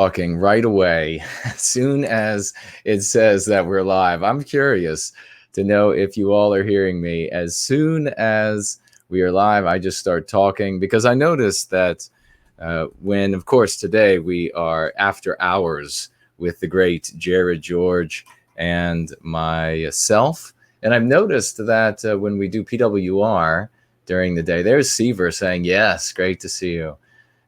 Talking right away as soon as it says that we're live. I'm curious to know if you all are hearing me. As soon as we are live, I just start talking because I noticed that when, of course, today we are after hours with the great Jared George and myself. And I've noticed that when we do PWR during the day, there's Seaver saying, yes, great to see you.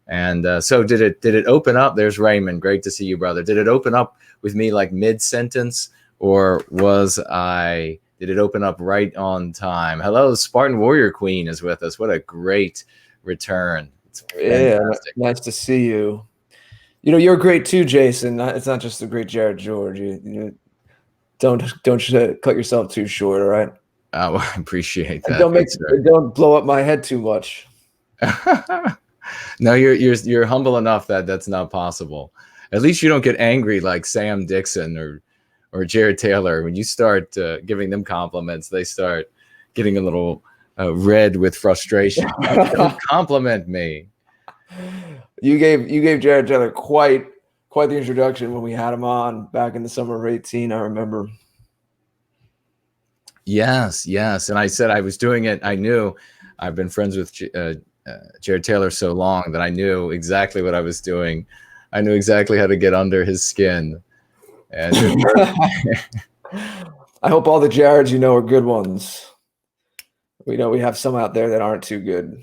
And so did it open up? There's Raymond. Great to see you, brother. Did it open up with me like mid-sentence, or did it open up right on time? Hello, Spartan Warrior Queen is with us. What a great return. It's fantastic. Yeah, nice to see you. You know, you're great too, Jason. It's not just the great Jared George. You don't cut yourself too short, all right? Oh, I appreciate that. Don't blow up my head too much. No, you're humble enough that that's not possible. At least you don't get angry like Sam Dixon or Jared Taylor. When you start giving them compliments, they start getting a little red with frustration. Don't compliment me. You gave Jared Taylor quite the introduction when we had him on back in the summer of 2018. I remember. Yes, and I said I was doing it. I knew I've been friends with Jared Taylor so long that I knew exactly what I was doing. I knew exactly how to get under his skin. And I hope all the Jareds you know are good ones. We know we have some out there that aren't too good,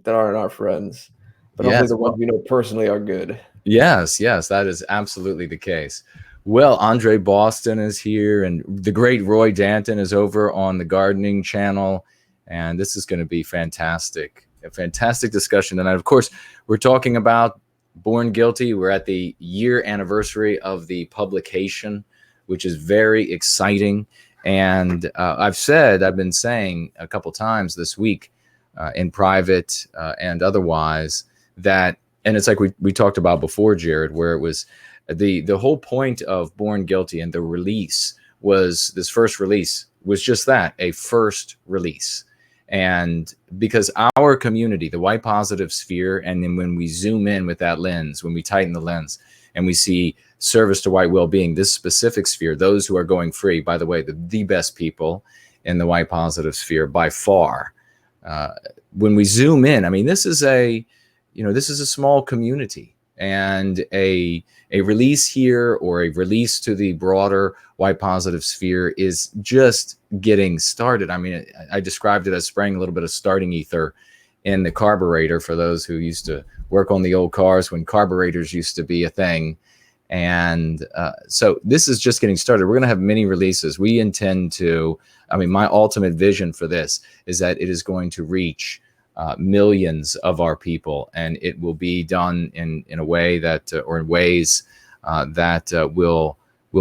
that aren't our friends. But hopefully the ones we know personally are good. Yes, that is absolutely the case. Well, Andre Boston is here, and the great Roy Danton is over on the Gardening Channel, and this is going to be fantastic. A fantastic discussion tonight. Of course, we're talking about Born Guilty. We're at the year anniversary of the publication, which is very exciting. And I've been saying a couple times this week in private and otherwise that, and it's like we talked about before, Jared, where it was the whole point of Born Guilty and the release was, this first release was just that, a first release. And because our community, the white positive sphere, and then when we zoom in with that lens, when we tighten the lens and we see service to white well-being, this specific sphere, those who are going free, by the way, the best people in the white positive sphere by far. When we zoom in, I mean, this is a small community, and a release here or a release to the broader white positive sphere is just getting started. I mean, I described it as spraying a little bit of starting ether in the carburetor for those who used to work on the old cars when carburetors used to be a thing. And so this is just getting started. We're going to have many releases. We intend to, my ultimate vision for this is that it is going to reach millions of our people, and it will be done in a way that, or in ways that will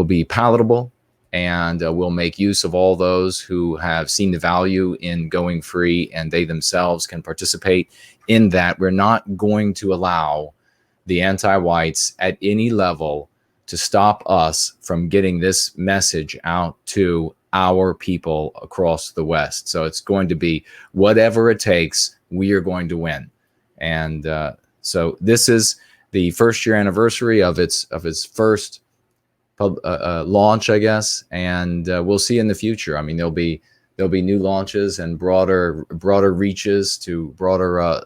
be palatable, and will make use of all those who have seen the value in going free, and they themselves can participate in that. We're not going to allow the anti-whites at any level to stop us from getting this message out to our people across the West. So it's going to be whatever it takes. We are going to win. And so this is the first year anniversary of its first launch, I guess. And we'll see in the future. I mean, there'll be new launches and broader reaches to broader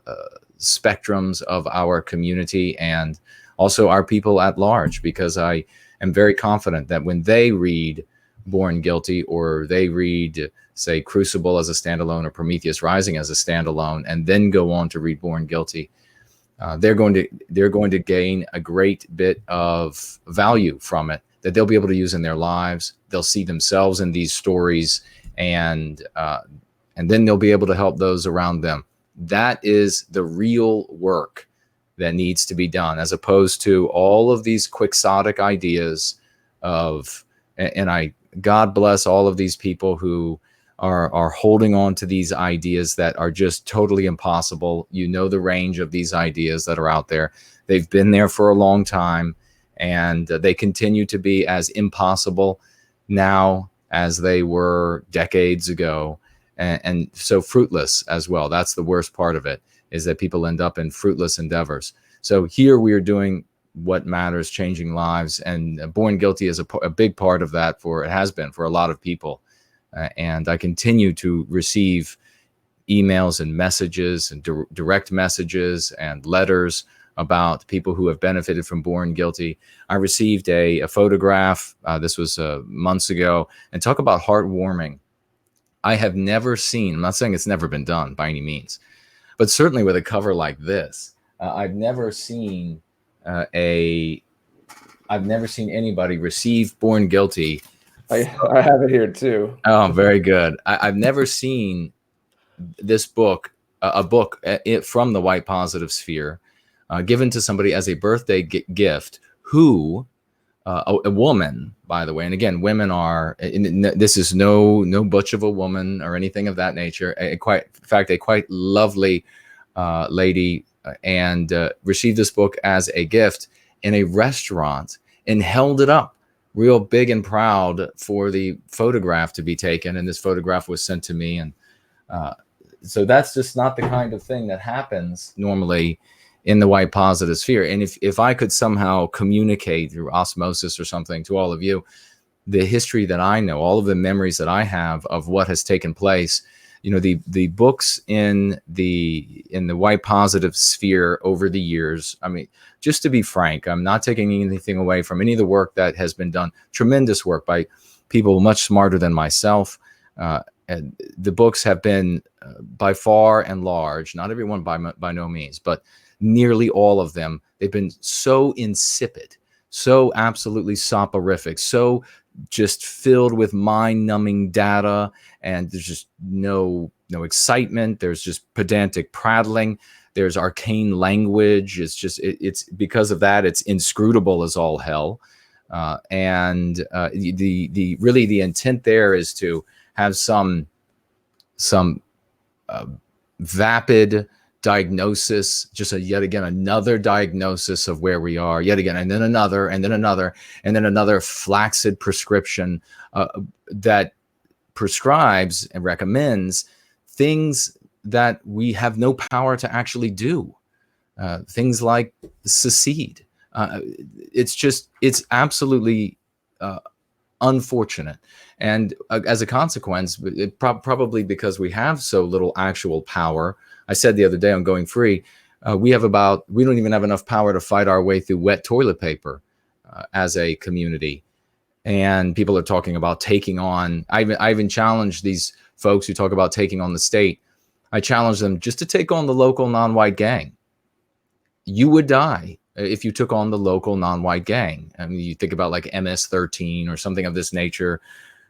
spectrums of our community and also our people at large, because I am very confident that when they read Born Guilty, or they read, say, Crucible as a standalone or Prometheus Rising as a standalone, and then go on to read Born Guilty, they're going to gain a great bit of value from it that they'll be able to use in their lives. They'll see themselves in these stories, and then they'll be able to help those around them. That is the real work that needs to be done, as opposed to all of these quixotic ideas of, and God bless all of these people who are holding on to these ideas that are just totally impossible. You know the range of these ideas that are out there. They've been there for a long time, and they continue to be as impossible now as they were decades ago, and so fruitless as well. That's the worst part of it, is that people end up in fruitless endeavors. So here we are doing what matters, changing lives. And Born Guilty is a big part of that. It has been for a lot of people. And I continue to receive emails and messages and direct messages and letters about people who have benefited from Born Guilty. I received a photograph. This was months ago. And talk about heartwarming. I have never seen, I'm not saying it's never been done by any means, but certainly with a cover like this, I've never seen anybody receive Born Guilty. I have it here too. Oh, very good. I've never seen this book, a book from the white positive sphere, given to somebody as a birthday gift who, a woman, by the way, and again, women are, this is no butch of a woman or anything of that nature, in fact, a quite lovely lady, and received this book as a gift in a restaurant and held it up real big and proud for the photograph to be taken. And this photograph was sent to me. And so that's just not the kind of thing that happens normally in the white positive sphere. And if I could somehow communicate through osmosis or something to all of you, the history that I know, all of the memories that I have of what has taken place, the books in the white positive sphere over the years. I mean, just to be frank, I'm not taking anything away from any of the work that has been done. Tremendous work by people much smarter than myself. And the books have been by far and large, not everyone by no means, but nearly all of them, they've been so insipid, so absolutely soporific, so just filled with mind-numbing data, and there's just no excitement. There's just pedantic prattling. There's arcane language. It's because of that, it's inscrutable as all hell. And the intent there is to have some vapid diagnosis, just yet again another diagnosis of where we are, yet again, and then another, and then another, and then another flaccid prescription that prescribes and recommends things that we have no power to actually do. Things like secede. It's absolutely unfortunate. And as a consequence, probably because we have so little actual power. I said the other day on Going Free, we don't even have enough power to fight our way through wet toilet paper as a community. And people are talking about taking on, I even challenged these folks who talk about taking on the state. I challenge them just to take on the local non-white gang. You would die if you took on the local non-white gang. I mean, you think about like MS-13 or something of this nature,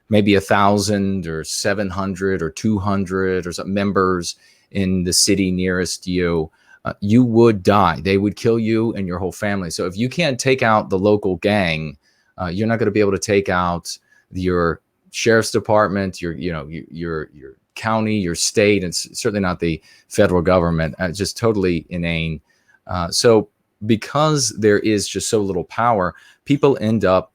maybe 1,000 or 700 or 200 or some members in the city nearest you, you would die. They would kill you and your whole family. So if you can't take out the local gang, you're not going to be able to take out your sheriff's department, your county, your state, and certainly not the federal government. Just totally inane. So because there is just so little power, people end up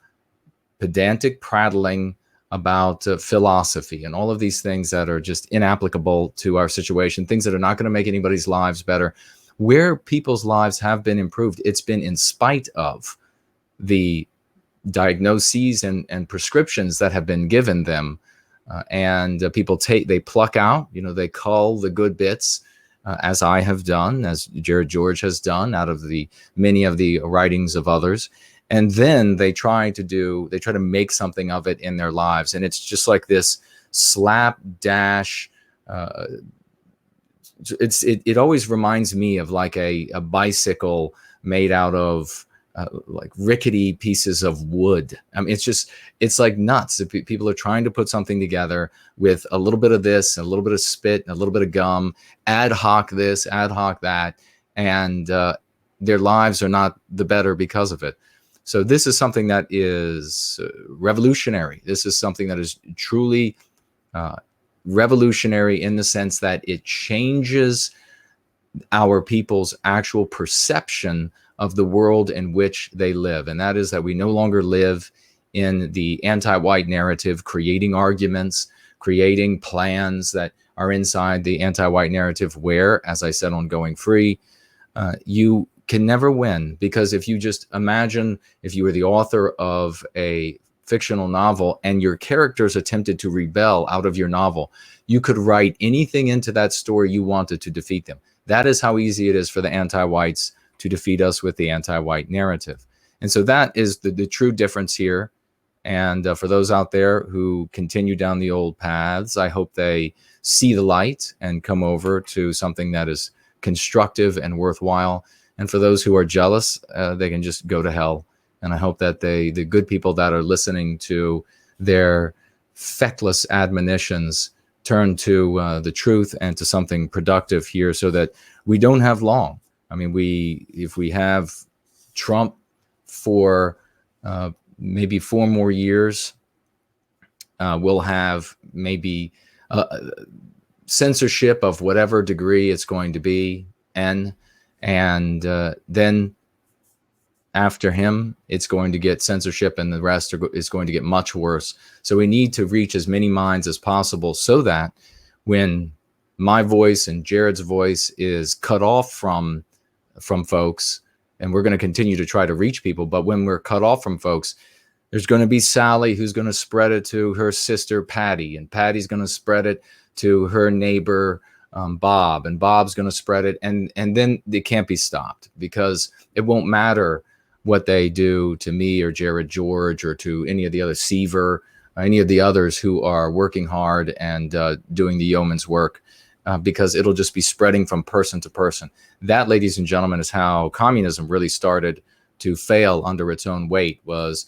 pedantic prattling about philosophy and all of these things that are just inapplicable to our situation, things that are not going to make anybody's lives better. Where people's lives have been improved, it's been in spite of the diagnoses and prescriptions that have been given them. And people they pluck out, they cull the good bits, as I have done, as Jared George has done, out of the many of the writings of others. And then they try to make something of it in their lives. And it's just like this slapdash. It always reminds me of like a bicycle made out of like rickety pieces of wood. I mean, it's like nuts. People are trying to put something together with a little bit of this, a little bit of spit, a little bit of gum, ad hoc this, ad hoc that, and their lives are not the better because of it. So this is something that is revolutionary. This is something that is truly revolutionary in the sense that it changes our people's actual perception of the world in which they live. And that is that we no longer live in the anti-white narrative, creating arguments, creating plans that are inside the anti-white narrative where, as I said on Going Free, you can never win, because if you just imagine if you were the author of a fictional novel and your characters attempted to rebel out of your novel, you could write anything into that story you wanted to defeat them. That is how easy it is for the anti-whites to defeat us with the anti-white narrative. And so that is the true difference here. And for those out there who continue down the old paths, I hope they see the light and come over to something that is constructive and worthwhile. And for those who are jealous, they can just go to hell. And I hope that the good people that are listening to their feckless admonitions turn to the truth and to something productive here, so that we don't have long. I mean, if we have Trump for maybe 4 more years, we'll have maybe censorship of whatever degree it's going to be, and then after him, it's going to get censorship, and the rest is going to get much worse. So we need to reach as many minds as possible, so that when my voice and Jared's voice is cut off from folks, and we're going to continue to try to reach people, but when we're cut off from folks, there's going to be Sally who's going to spread it to her sister Patty, and Patty's going to spread it to her neighbor Bob, and Bob's going to spread it, and then it can't be stopped, because it won't matter what they do to me or Jared George or to any of the other Seaver, any of the others who are working hard and doing the yeoman's work, because it'll just be spreading from person to person. That, ladies and gentlemen, is how communism really started to fail under its own weight. Was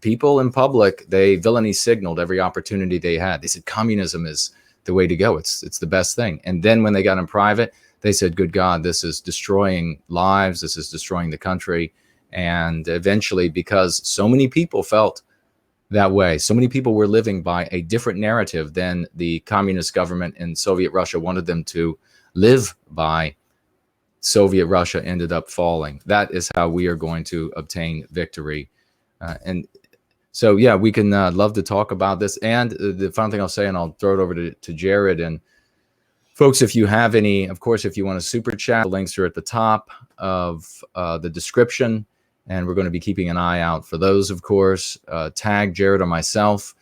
people in public, they villainy signaled every opportunity they had. They said communism is the way to go. It's the best thing. And then when they got in private, they said, good God, this is destroying lives. This is destroying the country. And eventually, because so many people felt that way, so many people were living by a different narrative than the communist government in Soviet Russia wanted them to live by, Soviet Russia ended up falling. That is how we are going to obtain victory. And so, yeah, we can love to talk about this. And the final thing I'll say, and I'll throw it over to Jared. And folks, if you have any, of course, if you want to super chat, the links are at the top of the description. And we're going to be keeping an eye out for those, of course. Tag Jared or myself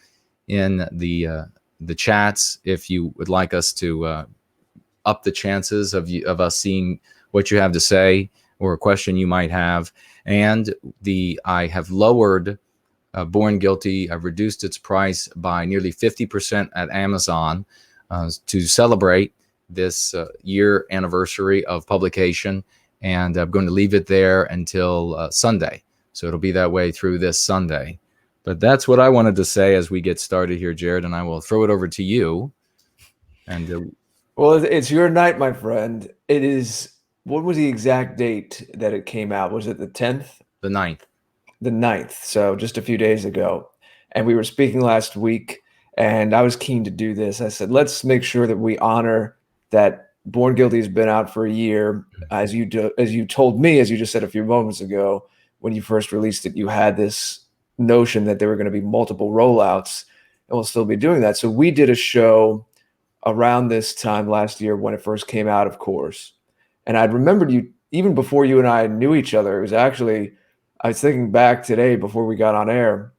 in the chats if you would like us to up the chances of us seeing what you have to say or a question you might have. And I have lowered Born Guilty. I've reduced its price by nearly 50% at Amazon to celebrate this year anniversary of publication. And I'm going to leave it there until Sunday. So it'll be that way through this Sunday. But that's what I wanted to say as we get started here, Jared, and I will throw it over to you. And well, it's your night, my friend. It is. What was the exact date that it came out? Was it the 10th? The 9th. The 9th. So just a few days ago. And we were speaking last week, and I was keen to do this. I said, let's make sure that we honor that Born Guilty has been out for a year. As you told me, as you just said a few moments ago, when you first released it, you had this notion that there were going to be multiple rollouts, and we'll still be doing that. So we did a show around this time last year when it first came out, of course. And I'd remembered you even before you and I knew each other. It was actually, I was thinking back today before we got on air,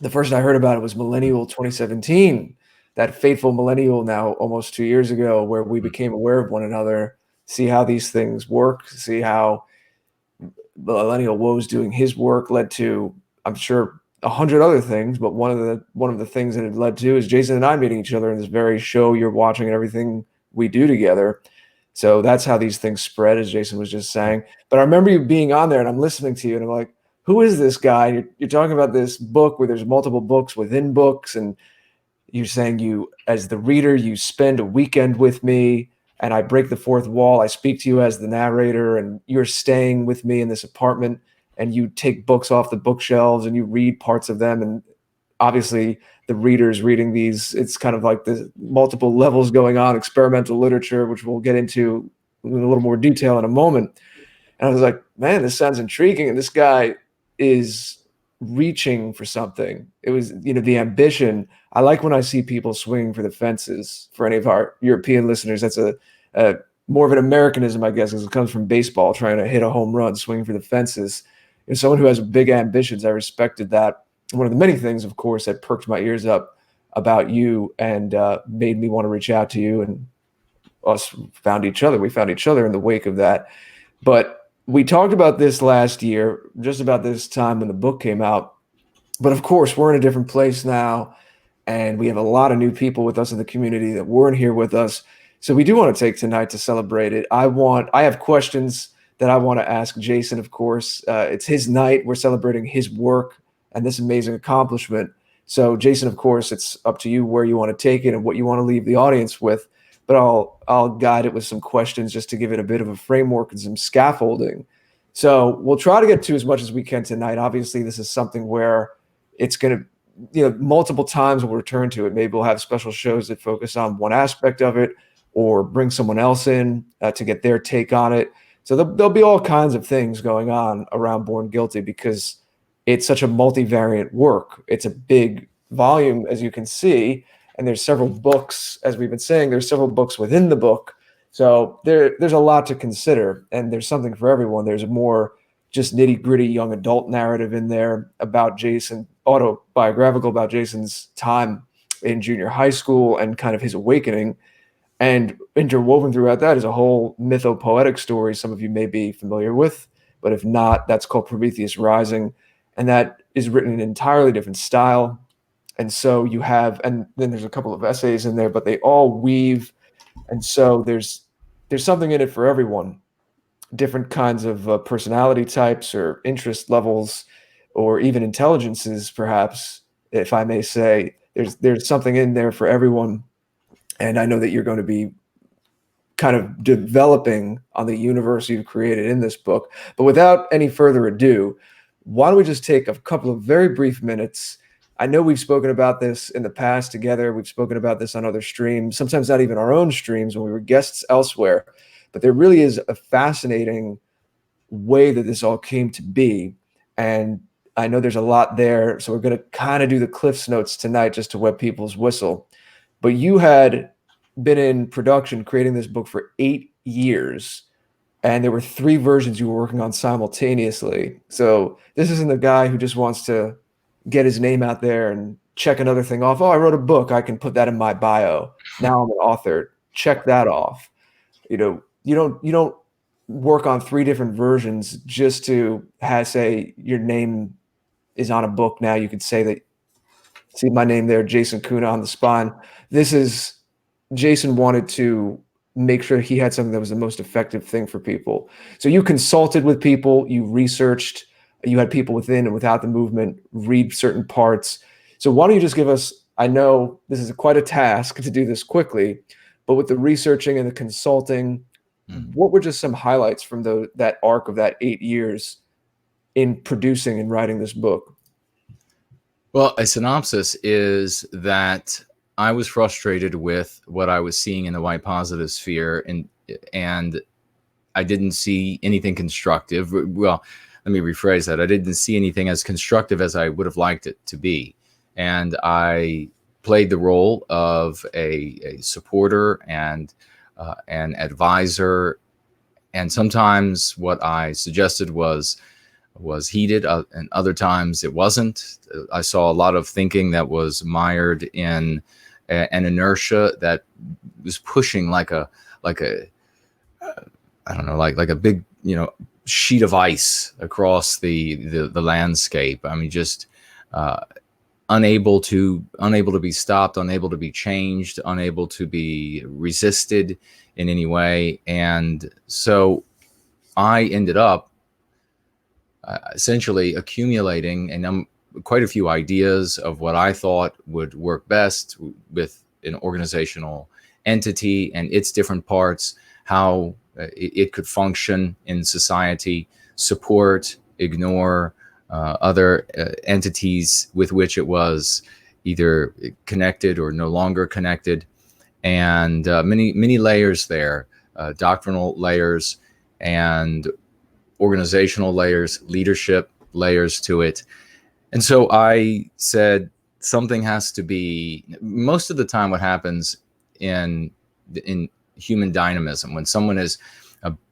the first I heard about it was Millennial 2017. That fateful millennial now almost 2 years ago, where we became aware of one another, see how these things work, see how Millennial Woe's doing his work led to, I'm sure, 100 other things. But one of the things that it led to is Jason and I meeting each other in this very show you're watching and everything we do together. So that's how these things spread, as Jason was just saying. But I remember you being on there, and I'm listening to you, and I'm like, who is this guy? You're talking about this book where there's multiple books within books, and you're saying you, as the reader, you spend a weekend with me and I break the fourth wall. I speak to you as the narrator, and you're staying with me in this apartment, and you take books off the bookshelves and you read parts of them. And obviously the reader's reading these. It's kind of like the multiple levels going on, experimental literature, which we'll get into in a little more detail in a moment. And I was like, man, this sounds intriguing. And this guy is reaching for something. It was, the ambition. I like when I see people swinging for the fences. For any of our European listeners, that's a more of an Americanism, I guess, because it comes from baseball, trying to hit a home run, swinging for the fences. And someone who has big ambitions, I respected that. One of the many things, of course, that perked my ears up about you and made me want to reach out to you, and us found each other. We found each other in the wake of that. But we talked about this last year, just about this time when the book came out. But of course, we're in a different place now, and we have a lot of new people with us in the community that weren't here with us. So we do want to take tonight to celebrate it. I have questions that I want to ask Jason, of course. It's his night. We're celebrating his work and this amazing accomplishment. So Jason, of course, it's up to you where you want to take it and what you want to leave the audience with. But I'll guide it with some questions just to give it a bit of a framework and some scaffolding. So we'll try to get to as much as we can tonight. Obviously, this is something where it's going to, multiple times we'll return to it. Maybe we'll have special shows that focus on one aspect of it, or bring someone else in to get their take on it. So there'll be all kinds of things going on around Born Guilty, because it's such a multivariate work. It's a big volume, as you can see, and there's several books, as we've been saying, there's several books within the book. So there's a lot to consider, and there's something for everyone. There's a more just nitty-gritty young adult narrative in there about Jason, autobiographical about Jason's time in junior high school and kind of his awakening. And interwoven throughout that is a whole mythopoetic story some of you may be familiar with, but if not, that's called Prometheus Rising, and that is written in an entirely different style. And so you have, and then there's a couple of essays in there, but they all weave, and so there's something in it for everyone. Different kinds of personality types or interest levels, or even intelligences, perhaps, if I may say. There's something in there for everyone. And I know that you're going to be kind of developing on the universe you've created in this book. But without any further ado, why don't we just take a couple of very brief minutes? I know we've spoken about this in the past together. We've spoken about this on other streams, sometimes not even our own streams when we were guests elsewhere. But there really is a fascinating way that this all came to be. And I know there's a lot there. So we're going to kind of do the Cliff's Notes tonight just to wet people's whistle. But you had been in production creating this book for 8 years, and there were 3 versions you were working on simultaneously. So this isn't a guy who just wants to get his name out there and check another thing off. Oh, I wrote a book. I can put that in my bio. Now I'm an author. Check that off. You don't work on 3 different versions just to say your name is on a book. Now you could say that. See my name there, Jason Kuna on the spine. This is Jason wanted to make sure he had something that was the most effective thing for people. So you consulted with people, you researched, you had people within and without the movement read certain parts. So why don't you just give us, I know this is quite a task to do this quickly, but with the researching and the consulting, what were just some highlights from that arc of that 8 years in producing and writing this book? Well, a synopsis is that I was frustrated with what I was seeing in the white positive sphere, and I didn't see anything constructive. Well, let me rephrase that. I didn't see anything as constructive as I would have liked it to be. And I played the role of a supporter and an advisor. And sometimes what I suggested was heeded, and other times it wasn't. I saw a lot of thinking that was mired in an inertia that was pushing like a I don't know, like a big, sheet of ice across the landscape. I mean, just unable to be stopped, unable to be changed, unable to be resisted in any way. And so I ended up essentially accumulating quite a few ideas of what I thought would work best with an organizational entity and its different parts, how it could function in society, support, ignore other entities with which it was either connected or no longer connected, and many layers there, doctrinal layers and organizational layers, leadership layers to it. And so I said something has to be. Most of the time what happens in human dynamism, when someone is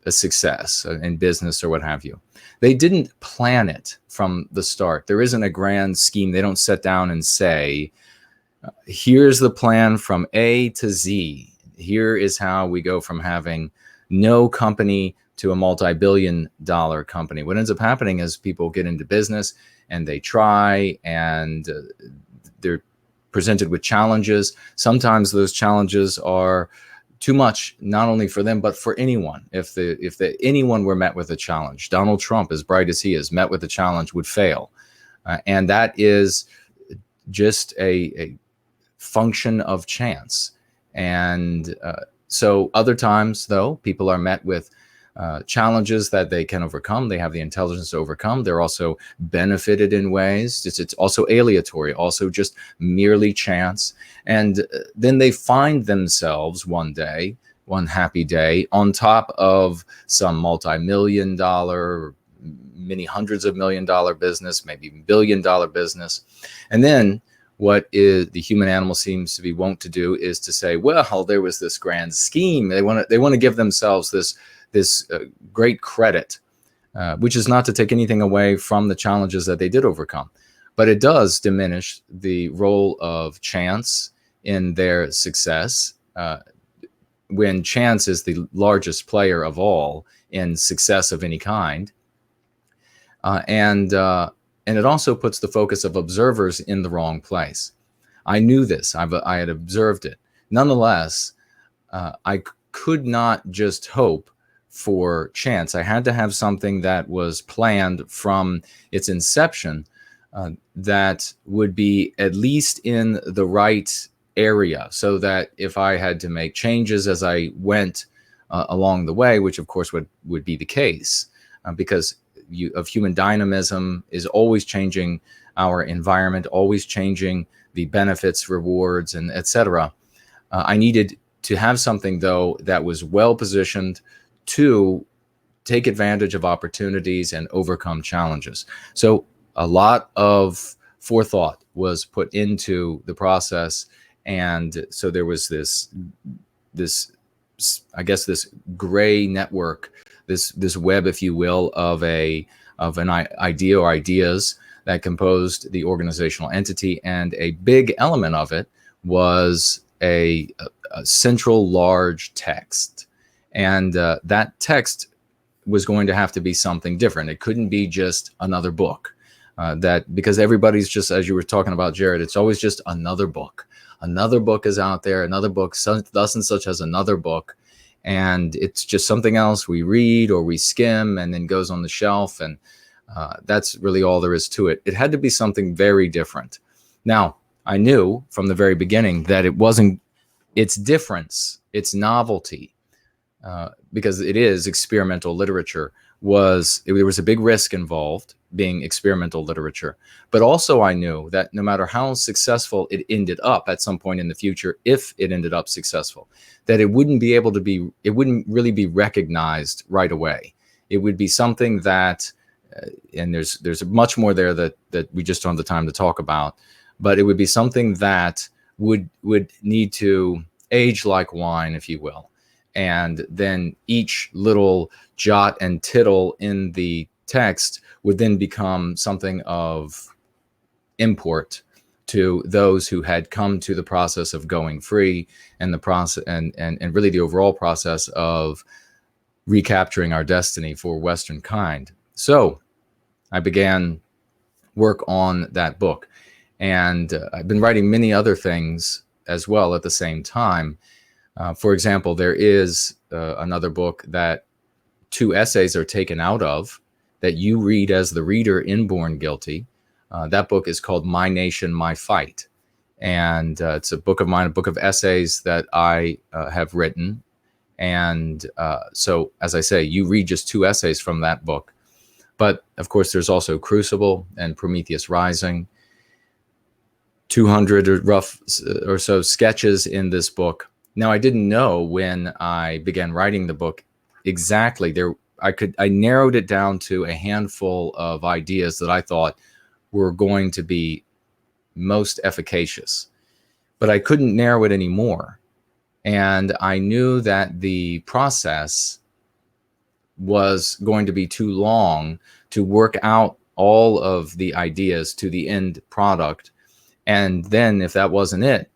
a success in business or what have you. They didn't plan it from the start. There isn't a grand scheme. They don't sit down and say, here's the plan from A to Z. Here is how we go from having no company to a multi-billion-dollar company. What ends up happening is people get into business and they try, and they're presented with challenges. Sometimes those challenges are too much, not only for them, but for anyone. If anyone were met with a challenge, Donald Trump, as bright as he is, met with a challenge, would fail. And that is just a function of chance. And so other times, though, people are met with challenges that they can overcome. They have the intelligence to overcome. They're also benefited in ways. It's also aleatory, also just merely chance. And then they find themselves one day, one happy day, on top of some multi-million-dollar, many hundreds of million-dollar business, maybe billion-dollar business. And then what is the human animal seems to be wont to do is to say, well, there was this grand scheme. They want to give themselves this great credit, which is not to take anything away from the challenges that they did overcome, but it does diminish the role of chance in their success, when chance is the largest player of all in success of any kind. And it also puts the focus of observers in the wrong place. I knew this. I had observed it. Nonetheless, I could not just hope for chance. I had to have something that was planned from its inception, that would be at least in the right area, so that if I had to make changes as I went along the way, which of course would be the case, because of human dynamism is always changing our environment, always changing the benefits, rewards, and etc. I needed to have something, though, that was well positioned to take advantage of opportunities and overcome challenges. So a lot of forethought was put into the process, and so there was this I guess this gray network, this web, if you will, of an idea or ideas that composed the organizational entity, and a big element of it was a central large text. And that text was going to have to be something different. It couldn't be just another book. Because everybody's just, as you were talking about, Jared, it's always just another book. Another book is out there, another book, thus and such as another book. And it's just something else we read or we skim and then goes on the shelf. And that's really all there is to it. It had to be something very different. Now, I knew from the very beginning that it wasn't its difference, its novelty, because it is experimental literature, there was a big risk involved being experimental literature. But also I knew that no matter how successful it ended up at some point in the future, if it ended up successful, that it wouldn't really be recognized right away. It would be something that, and there's much more there that we just don't have the time to talk about, but it would be something that would need to age like wine, if you will. And then each little jot and tittle in the text would then become something of import to those who had come to the process of going free, and the process and really the overall process of recapturing our destiny for Western kind. So I began work on that book, and I've been writing many other things as well at the same time. For example, there is another book that 2 essays are taken out of that you read as the reader in Born Guilty. That book is called My Nation, My Fight. And it's a book of mine, a book of essays that I have written. And so, as I say, you read just 2 essays from that book. But of course, there's also Crucible and Prometheus Rising, 200 or so sketches in this book. Now, I didn't know when I began writing the book exactly. I narrowed it down to a handful of ideas that I thought were going to be most efficacious, but I couldn't narrow it anymore. And I knew that the process was going to be too long to work out all of the ideas to the end product. And then if that wasn't it,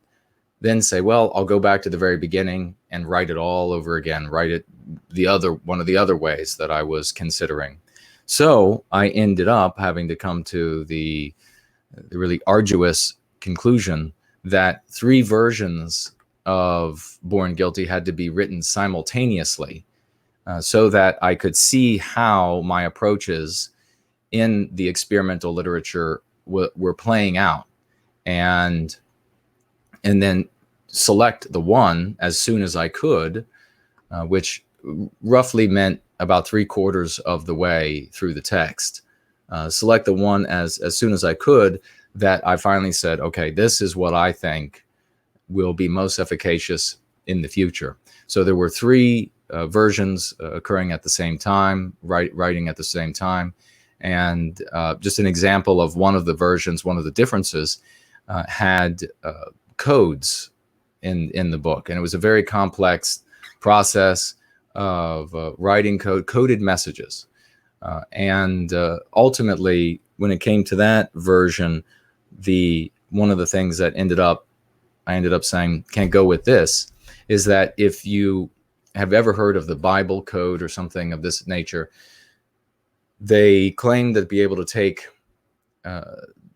then say, well, I'll go back to the very beginning and write it all over again, write it one of the other ways that I was considering. So I ended up having to come to the really arduous conclusion that 3 versions of Born Guilty had to be written simultaneously, so that I could see how my approaches in the experimental literature were playing out, and then select the one as soon as I could, which roughly meant about 3/4 of the way through the text. Select the one as soon as I could that I finally said, okay, this is what I think will be most efficacious in the future. So there were 3 versions occurring at the same time, writing at the same time. And just an example of one of the versions, one of the differences, had codes in the book. And it was a very complex process of writing coded messages. And ultimately, when it came to that version, one of the things that I ended up saying can't go with this is that if you have ever heard of the Bible code or something of this nature, they claim to be able to take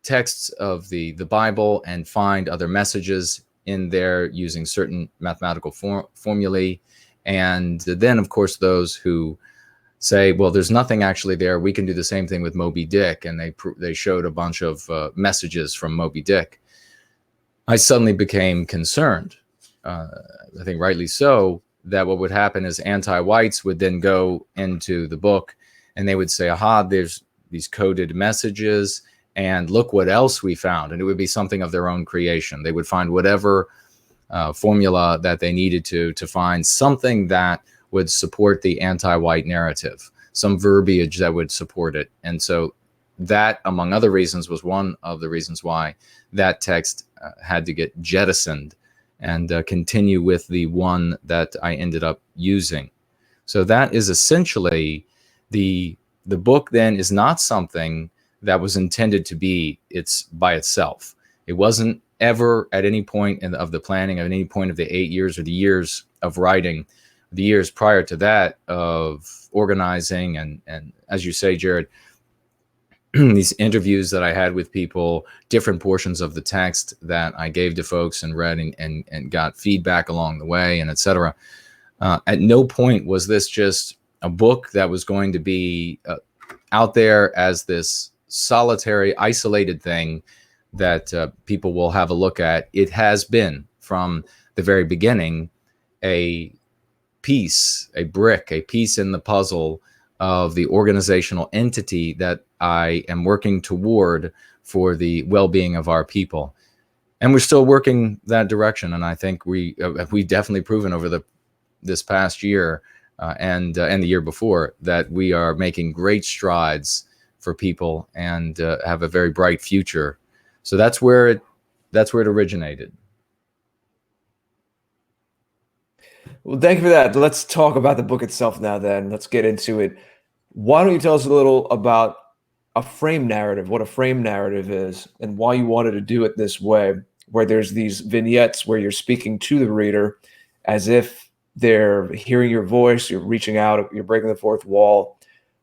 texts of the Bible and find other messages in there using certain mathematical formulae. And then, of course, those who say, well, there's nothing actually there, we can do the same thing with Moby Dick. And they showed a bunch of messages from Moby Dick. I suddenly became concerned, I think rightly so, that what would happen is anti-whites would then go into the book and they would say, aha, there's these coded messages, and look what else we found. And it would be something of their own creation. They would find whatever formula that they needed to find something that would support the anti-white narrative, some verbiage that would support it. And so that, among other reasons, was one of the reasons why that text had to get jettisoned and continue with the one that I ended up using. So that is essentially the book then is not something that was intended to be by itself. It wasn't ever at any point of the planning, at any point of the 8 years or the years of writing, the years prior to that of organizing and as you say, Jared, these interviews that I had with people, different portions of the text that I gave to folks and read and got feedback along the way, and etc. At no point was this just a book that was going to be out there as this solitary, isolated thing that people will have a look at. It has been, from the very beginning, a piece, a brick, a piece in the puzzle of the organizational entity that I am working toward for the well-being of our people. And we're still working that direction. And I think we've definitely proven over this past year and the year before that we are making great strides for people and have a very bright future. So that's where it originated. Well, thank you for that. Let's talk about the book itself now then. Let's get into it. Why don't you tell us a little about a frame narrative, what a frame narrative is, and why you wanted to do it this way, where there's these vignettes where you're speaking to the reader as if they're hearing your voice, you're reaching out, you're breaking the fourth wall.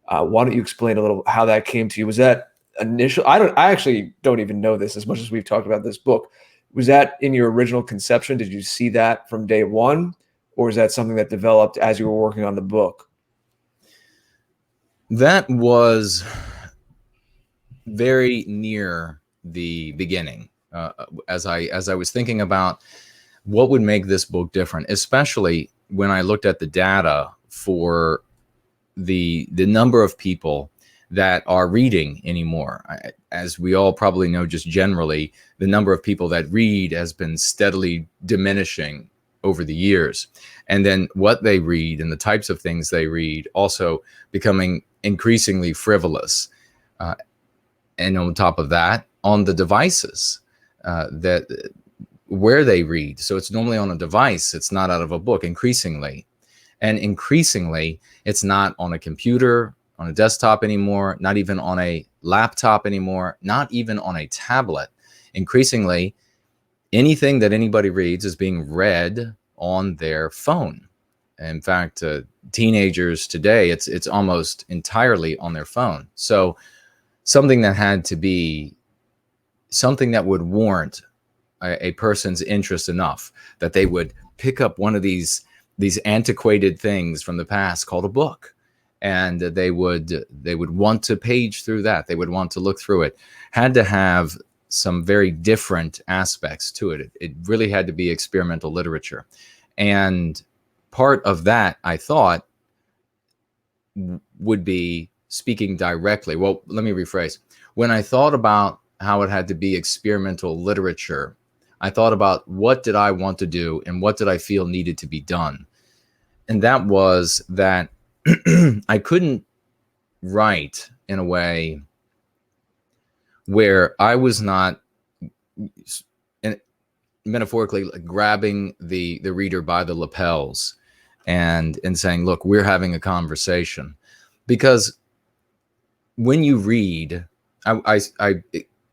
Why don't you explain a little how that came to you? Was that initial? I actually don't even know this as much as we've talked about this book. Was that in your original conception? Did you see that from day one? Or is that something that developed as you were working on the book? That was very near the beginning, as I was thinking about what would make this book different, especially when I looked at the data for the number of people that are reading anymore. As we all probably know, just generally, the number of people that read has been steadily diminishing over the years. And then what they read and the types of things they read also becoming increasingly frivolous. And on top of that, on the devices that where they read. So it's normally on a device. It's not out of a book, increasingly. And increasingly, it's not on a computer, on a desktop anymore, not even on a laptop anymore, not even on a tablet. Increasingly, anything that anybody reads is being read on their phone. In fact, teenagers today, it's almost entirely on their phone. So something that had to be something that would warrant a person's interest enough that they would pick up one of these antiquated things from the past called a book, and they would want to page through that. They would want to look through it. Had to have some very different aspects to it. It really had to be experimental literature. And part of that, I thought, would be speaking directly. Well, let me rephrase. When I thought about how it had to be experimental literature, I thought about what did I want to do and what did I feel needed to be done. And that was that I couldn't write in a way where I was not, metaphorically, like grabbing the reader by the lapels and saying, look, we're having a conversation. Because when you read, I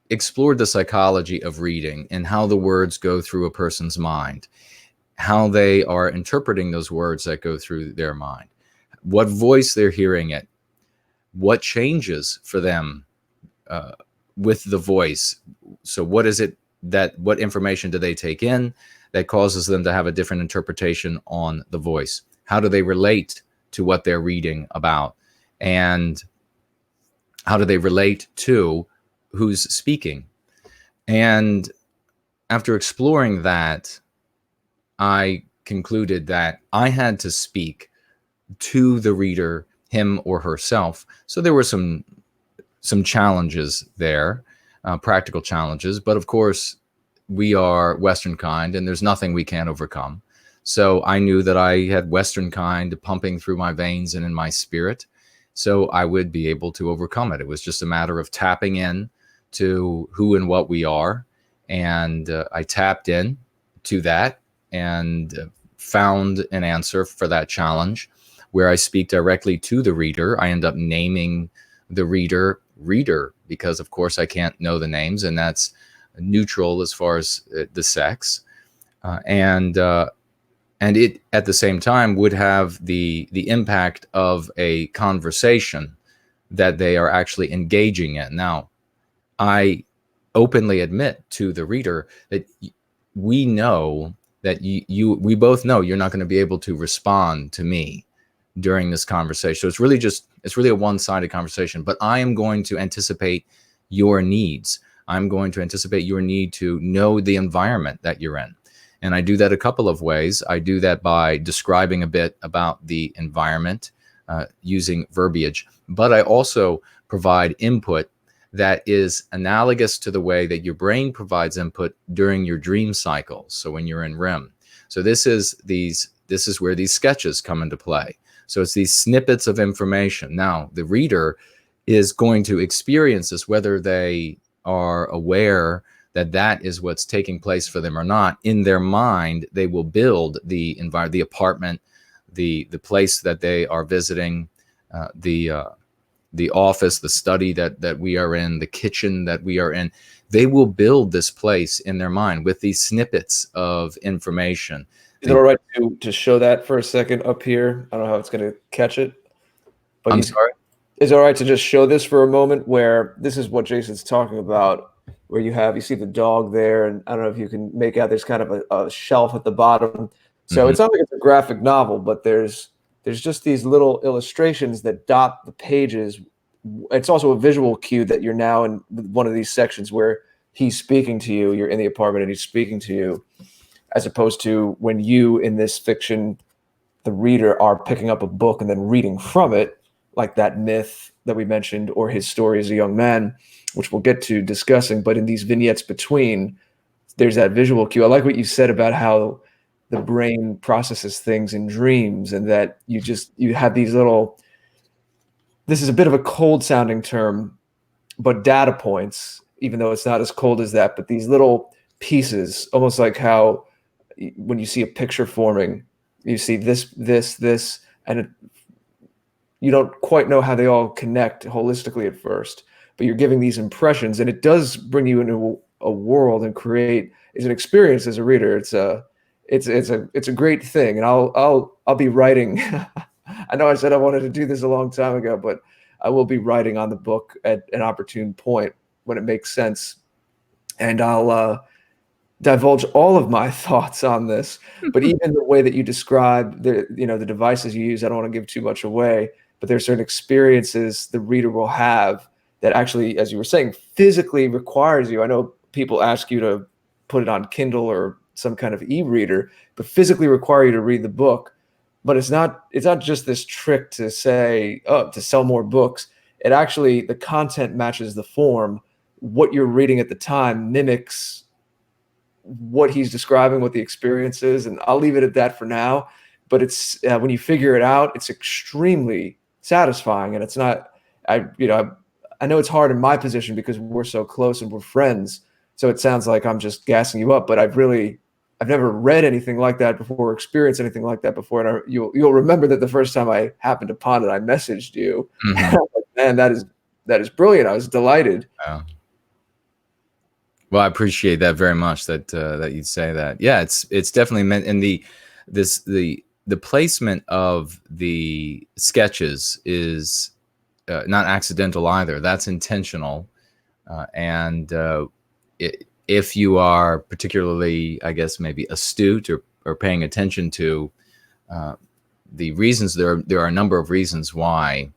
explored the psychology of reading and how the words go through a person's mind, how they are interpreting those words that go through their mind, what voice they're hearing it, what changes for them with the voice. So what is it what information do they take in that causes them to have a different interpretation on the voice? How do they relate to what they're reading about? And how do they relate to who's speaking? And after exploring that, I concluded that I had to speak to the reader, him or herself. So there were some challenges there, practical challenges. But of course, we are Western kind, and there's nothing we can't overcome. So I knew that I had Western kind pumping through my veins and in my spirit. So I would be able to overcome it. It was just a matter of tapping in to who and what we are. And I tapped in to that and found an answer for that challenge where I speak directly to the reader. I end up naming the reader because, of course, I can't know the names, and that's neutral as far as the sex. And it, at the same time, would have the impact of a conversation that they are actually engaging in. Now, I openly admit to the reader that we know that we both know you're not going to be able to respond to me during this conversation. So it's really a one-sided conversation, but I am going to anticipate your needs. I'm going to anticipate your need to know the environment that you're in. And I do that a couple of ways. I do that by describing a bit about the environment using verbiage, but I also provide input that is analogous to the way that your brain provides input during your dream cycles. So when you're in REM. So this is where these sketches come into play. So it's these snippets of information. Now, the reader is going to experience this, whether they are aware that that is what's taking place for them or not. In their mind, they will build the environment, the apartment, the place that they are visiting, the office, the study that we are in, the kitchen that we are in. They will build this place in their mind with these snippets of information. Is it all right to show that for a second up here? I don't know how it's going to catch it. But I'm sorry? Is it all right to just show this for a moment, where this is what Jason's talking about, where you see the dog there, and I don't know if you can make out there's kind of a shelf at the bottom. So It's not like it's a graphic novel, but there's just these little illustrations that dot the pages. It's also a visual cue that you're now in one of these sections where he's speaking to you. You're in the apartment and he's speaking to you, as opposed to when you, in this fiction, the reader, are picking up a book and then reading from it, like that myth that we mentioned, or his story as a young man, which we'll get to discussing. But in these vignettes between, there's that visual cue. I like what you said about how the brain processes things in dreams, and that you have these little, this is a bit of a cold sounding term, but data points, even though it's not as cold as that, but these little pieces, almost like how when you see a picture forming, you see this, and you don't quite know how they all connect holistically at first, but you're giving these impressions, and it does bring you into a world and create is an experience as a reader. It's a great thing, and I'll be writing. I know I said I wanted to do this a long time ago, but I will be writing on the book at an opportune point when it makes sense, and I'll divulge all of my thoughts on this. But even the way that you describe the devices you use, I don't want to give too much away, but there's certain experiences the reader will have that actually, as you were saying, physically requires you. I know people ask you to put it on Kindle or some kind of e-reader, but physically require you to read the book. But it's not just this trick to say, oh, to sell more books. It actually, the content matches the form. What you're reading at the time mimics what he's describing, what the experience is, and I'll leave it at that for now. But it's when you figure it out, it's extremely satisfying, and it's not. I know it's hard in my position because we're so close and we're friends. So it sounds like I'm just gassing you up, but I've never read anything like that before, or experienced anything like that before. And you'll remember that the first time I happened upon it, I messaged you. Mm-hmm. Man, that is brilliant. I was delighted. Wow. Well, I appreciate that very much that you'd say that. Yeah, it's definitely meant in the placement of the sketches is not accidental either. That's intentional, and if you are particularly, I guess, maybe astute or paying attention to the reasons, there are a number of reasons why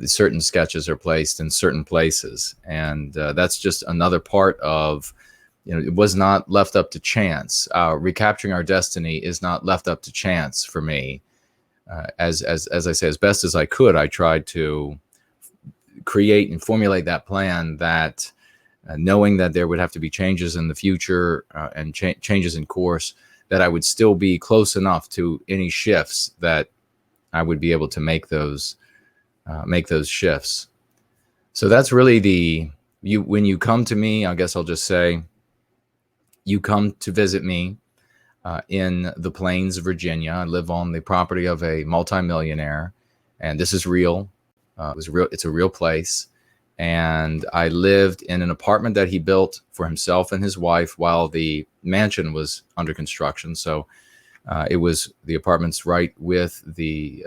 certain sketches are placed in certain places, and that's just another part of, it was not left up to chance. Recapturing Our Destiny is not left up to chance for me. As I say, as best as I could, I tried to create and formulate that plan that, knowing that there would have to be changes in the future and changes in course, that I would still be close enough to any shifts that I would be able to make those shifts. So that's really when you come to me, I guess I'll just say, you come to visit me in the Plains, Virginia. I live on the property of a multimillionaire, and this is real. It's a real place. And I lived in an apartment that he built for himself and his wife while the mansion was under construction. So the apartment's right with the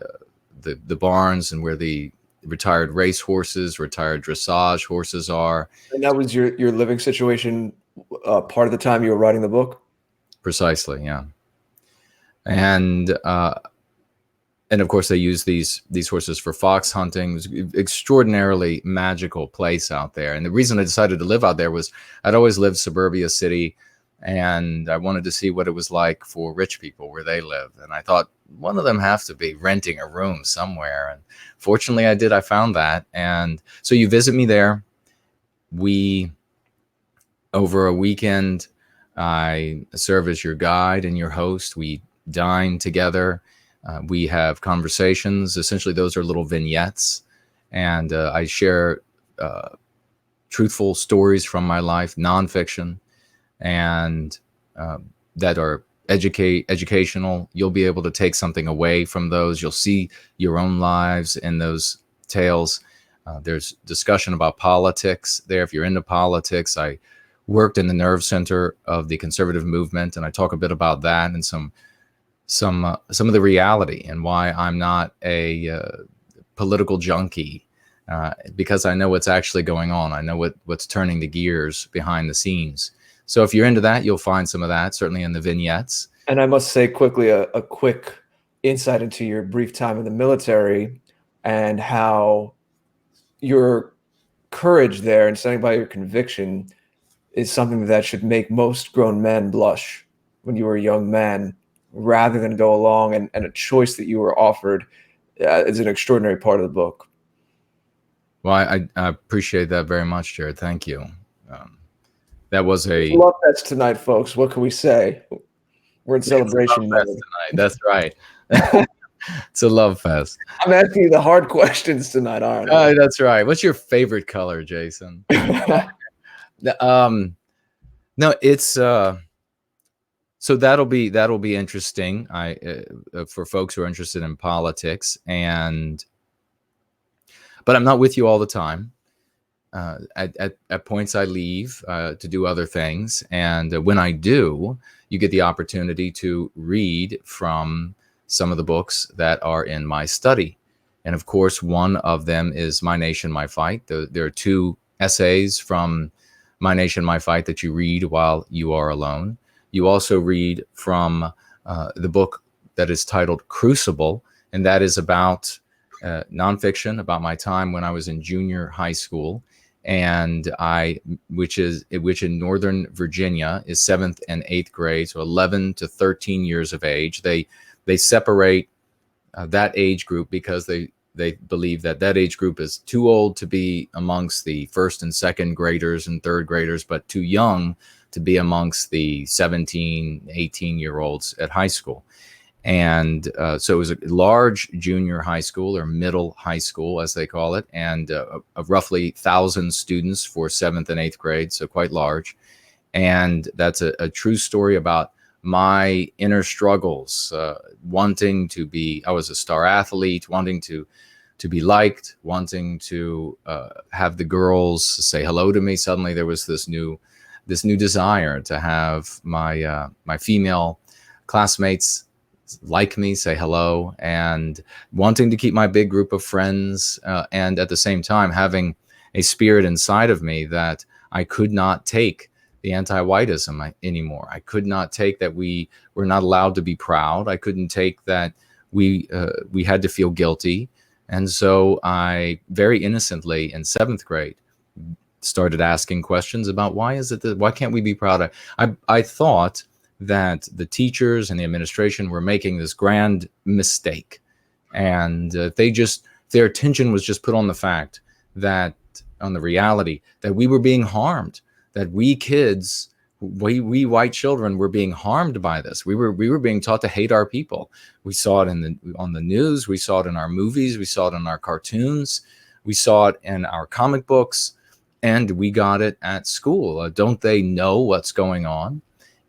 barns and where the retired race horses, retired dressage horses are. And that was your living situation part of the time you were writing the book? Precisely, yeah. And of course they use these horses for fox hunting. It was an extraordinarily magical place out there. And the reason I decided to live out there was I'd always lived suburbia city, and I wanted to see what it was like for rich people where they live. And I thought one of them have to be renting a room somewhere. And fortunately I did. I found that. And so you visit me there. Over a weekend, I serve as your guide and your host. We dine together. We have conversations. Essentially, those are little vignettes. And I share truthful stories from my life, nonfiction, and that are educational. You'll be able to take something away from those. You'll see your own lives in those tales. There's discussion about politics there. If you're into politics, I worked in the nerve center of the conservative movement, and I talk a bit about that and some of the reality and why I'm not a political junkie, because I know what's actually going on. I know what's turning the gears behind the scenes. So if you're into that, you'll find some of that, certainly in the vignettes. And I must say quickly, a quick insight into your brief time in the military and how your courage there and standing by your conviction is something that should make most grown men blush when you were a young man, rather than go along and a choice that you were offered is an extraordinary part of the book. Well, I appreciate that very much, Jared. Thank you. That was a love fest tonight, folks. What can we say? We're in celebration mode tonight. That's right. It's a love fest. I'm asking you the hard questions tonight, aren't I? That's right. What's your favorite color, Jason? No, it's so that'll be interesting. For folks who are interested in politics, but I'm not with you all the time. At points I leave to do other things, and when I do, you get the opportunity to read from some of the books that are in my study. And of course, one of them is My Nation, My Fight. There are two essays from My Nation, My Fight that you read while you are alone. You also read from the book that is titled Crucible, and that is about nonfiction about my time when I was in junior high school, and which in Northern Virginia is 7th and 8th grade, so 11 to 13 years of age. They separate that age group because they believe that age group is too old to be amongst the first and second graders and third graders, but too young to be amongst the 17, 18-year-olds at high school. And so it was a large junior high school, or middle high school, as they call it, and roughly 1,000 students for 7th and 8th grade, so quite large. And that's a true story about my inner struggles, wanting to be, I was a star athlete, wanting to be liked, wanting to have the girls say hello to me. Suddenly there was this new desire to have my female classmates like me, say hello, and wanting to keep my big group of friends, and at the same time having a spirit inside of me that I could not take the anti-whiteism anymore. I could not take that we were not allowed to be proud. I couldn't take that we had to feel guilty. And so I very innocently in 7th grade started asking questions about why can't we be proud? I thought that the teachers and the administration were making this grand mistake, and their attention was just put on the fact that, on the reality that we were being harmed, that we kids, we white children were being harmed by this. We were being taught to hate our people. We saw it on the news, we saw it in our movies, we saw it in our cartoons, we saw it in our comic books, and we got it at school. Don't they know what's going on?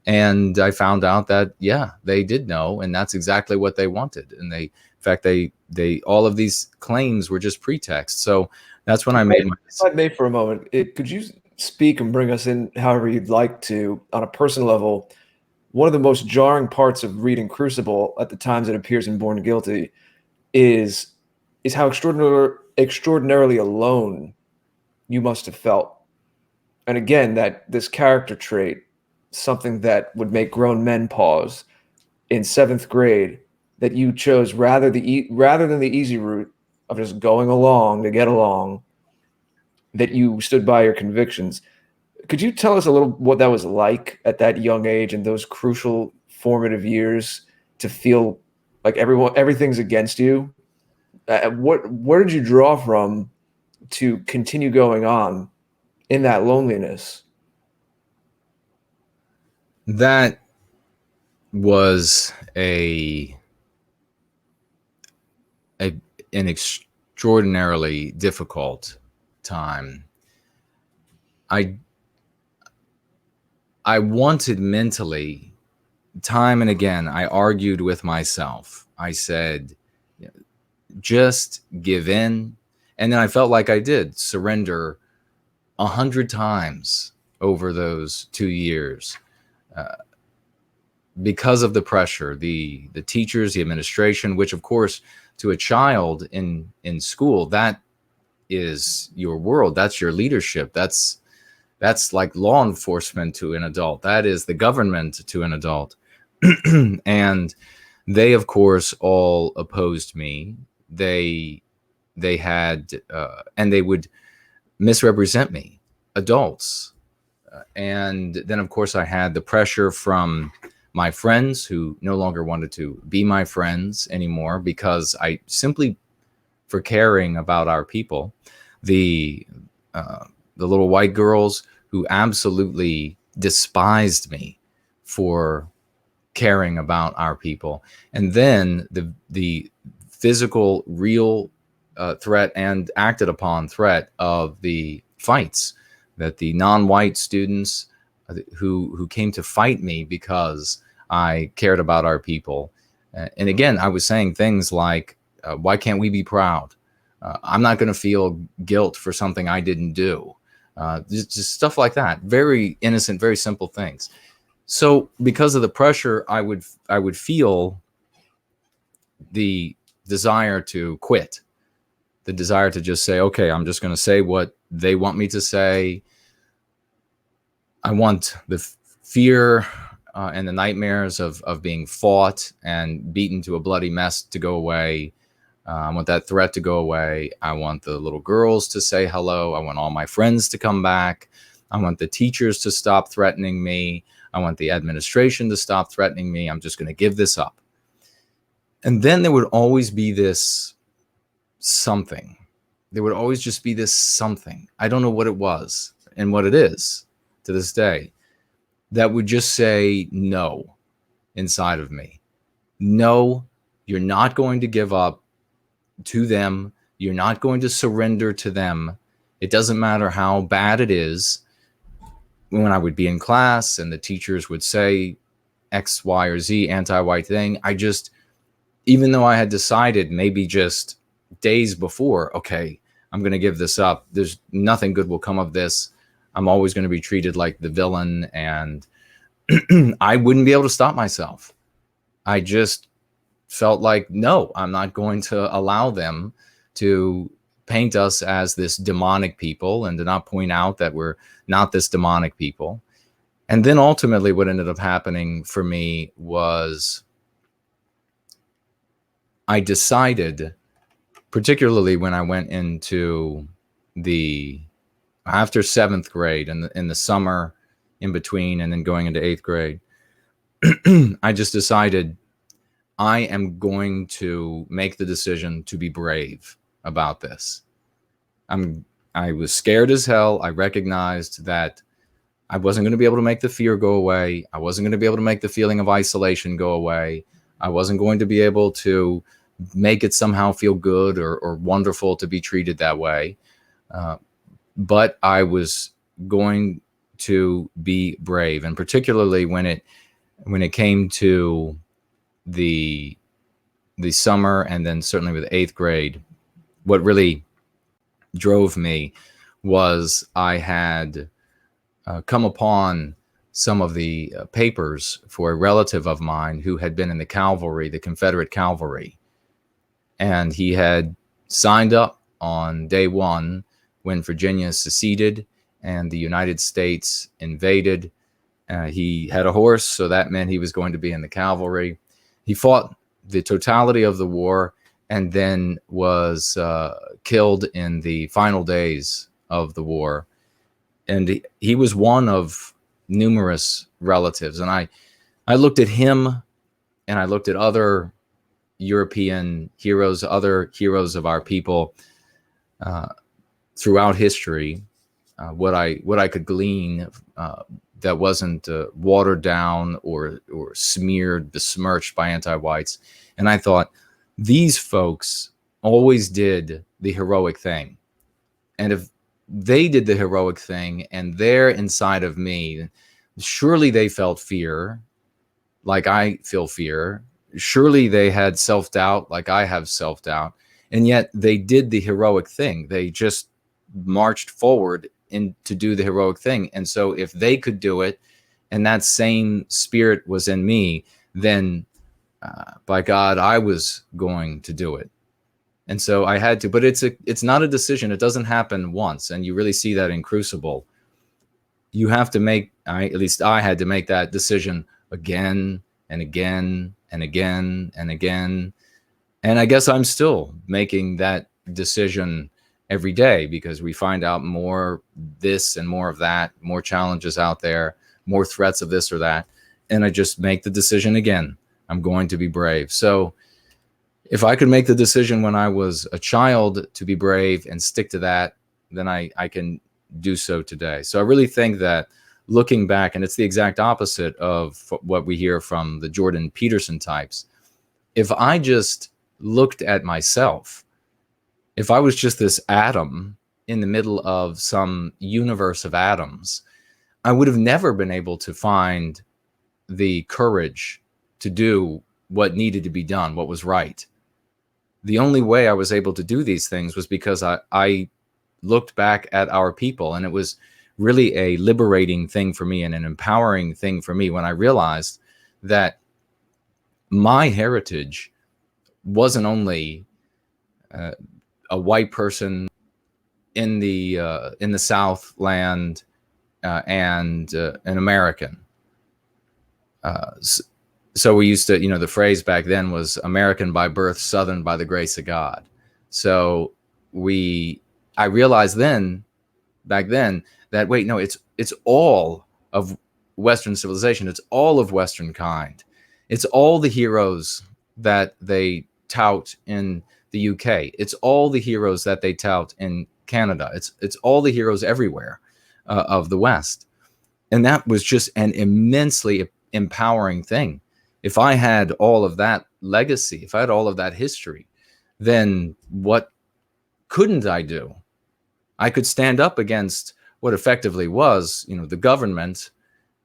And I found out that, yeah, they did know, and that's exactly what they wanted. And in fact, they all of these claims were just pretext. So that's when I made my decision. If I may for a moment, could you speak and bring us in however you'd like to, on a personal level? One of the most jarring parts of reading Crucible at the times it appears in Born Guilty is how extraordinarily alone you must have felt. And again, that this character trait, something that would make grown men pause in 7th grade, that you chose rather than the easy route of just going along to get along, that you stood by your convictions. Could you tell us a little what that was like at that young age and those crucial formative years, to feel like everything's against you? Where did you draw from to continue going on in that loneliness? That was an extraordinarily difficult time. I wanted mentally, time and again, I argued with myself. I said, just give in. And then I felt like I did surrender 100 times over those 2 years. Because of the pressure, the teachers, the administration, which of course to a child in school, that is your world. That's your leadership. That's like law enforcement to an adult. That is the government to an adult. And they, of course, all opposed me. They had, and they would misrepresent me, adults. And then, of course, I had the pressure from my friends who no longer wanted to be my friends anymore because I simply, for caring about our people, the little white girls who absolutely despised me for caring about our people. And then the physical, real threat and acted upon threat of the fights that the non-white students who came to fight me because I cared about our people. And again, I was saying things like, why can't we be proud? I'm not going to feel guilt for something I didn't do. Just stuff like that. Very innocent, very simple things. So because of the pressure, I would feel the desire to quit, the desire to just say, okay, I'm just going to say what they want me to say. I want the fear and the nightmares of being fought and beaten to a bloody mess to go away. I want that threat to go away. I want the little girls to say hello. I want all my friends to come back. I want the teachers to stop threatening me. I want the administration to stop threatening me. I'm just going to give this up. And then there would always be this something. There would always just be this something. I don't know what it was and what it is to this day that would just say no inside of me. No, you're not going to give up to them. You're not going to surrender to them. It doesn't matter how bad it is. When I would be in class and the teachers would say X, Y, or Z anti-white thing, I just, even though I had decided maybe just days before, okay, I'm going to give this up. There's nothing good will come of this. I'm always going to be treated like the villain, and I wouldn't be able to stop myself. I just felt like, no, I'm not going to allow them to paint us as this demonic people and to not point out that we're not this demonic people. And then ultimately what ended up happening for me was I decided, particularly when I went into the after 7th grade and in the summer in between and then going into 8th grade, I just decided I am going to make the decision to be brave about this. I was scared as hell. I recognized that I wasn't going to be able to make the fear go away. I wasn't going to be able to make the feeling of isolation go away. I wasn't going to be able to make it somehow feel good or wonderful to be treated that way. But I was going to be brave. And particularly when it came to the summer and then certainly with 8th grade, what really drove me was I had come upon some of the papers for a relative of mine who had been in the cavalry, the Confederate cavalry. And he had signed up on day one when Virginia seceded and the United States invaded. He had a horse, so that meant he was going to be in the cavalry. He fought the totality of the war and then was killed in the final days of the war. And he was one of numerous relatives. And I looked at him and I looked at other European heroes, other heroes of our people throughout history, what I could glean that wasn't watered down or smeared, besmirched by anti-whites. And I thought, these folks always did the heroic thing. And if they did the heroic thing and they're inside of me, surely they felt fear like I feel fear. Surely they had self-doubt like I have self-doubt. And yet they did the heroic thing. They just marched forward to do the heroic thing. And so if they could do it and that same spirit was in me, then by God, I was going to do it. And so I had to, but it's not a decision. It doesn't happen once. And you really see that in Crucible. You have to make, at least I had to make that decision again and again and again and again. And I guess I'm still making that decision every day because we find out more this and more of that, more challenges out there, more threats of this or that. And I just make the decision again. I'm going to be brave. So if I could make the decision when I was a child to be brave and stick to that, then I can do so today. So I really think that looking back, and it's the exact opposite of what we hear from the Jordan Peterson types. If I just looked at myself, if I was just this atom in the middle of some universe of atoms, I would have never been able to find the courage to do what needed to be done, what was right. The only way I was able to do these things was because I looked back at our people, and it was really a liberating thing for me and an empowering thing for me when I realized that my heritage wasn't only a white person in the Southland and an American. So we used to, the phrase back then was American by birth, Southern by the grace of God. So I realized back then, that wait, no, it's all of Western civilization. It's all of Western kind. It's all the heroes that they tout in the UK. It's all the heroes that they tout in Canada. It's all the heroes everywhere of the West. And that was just an immensely empowering thing. If I had all of that legacy, if I had all of that history, then what couldn't I do? I could stand up against what effectively was, the government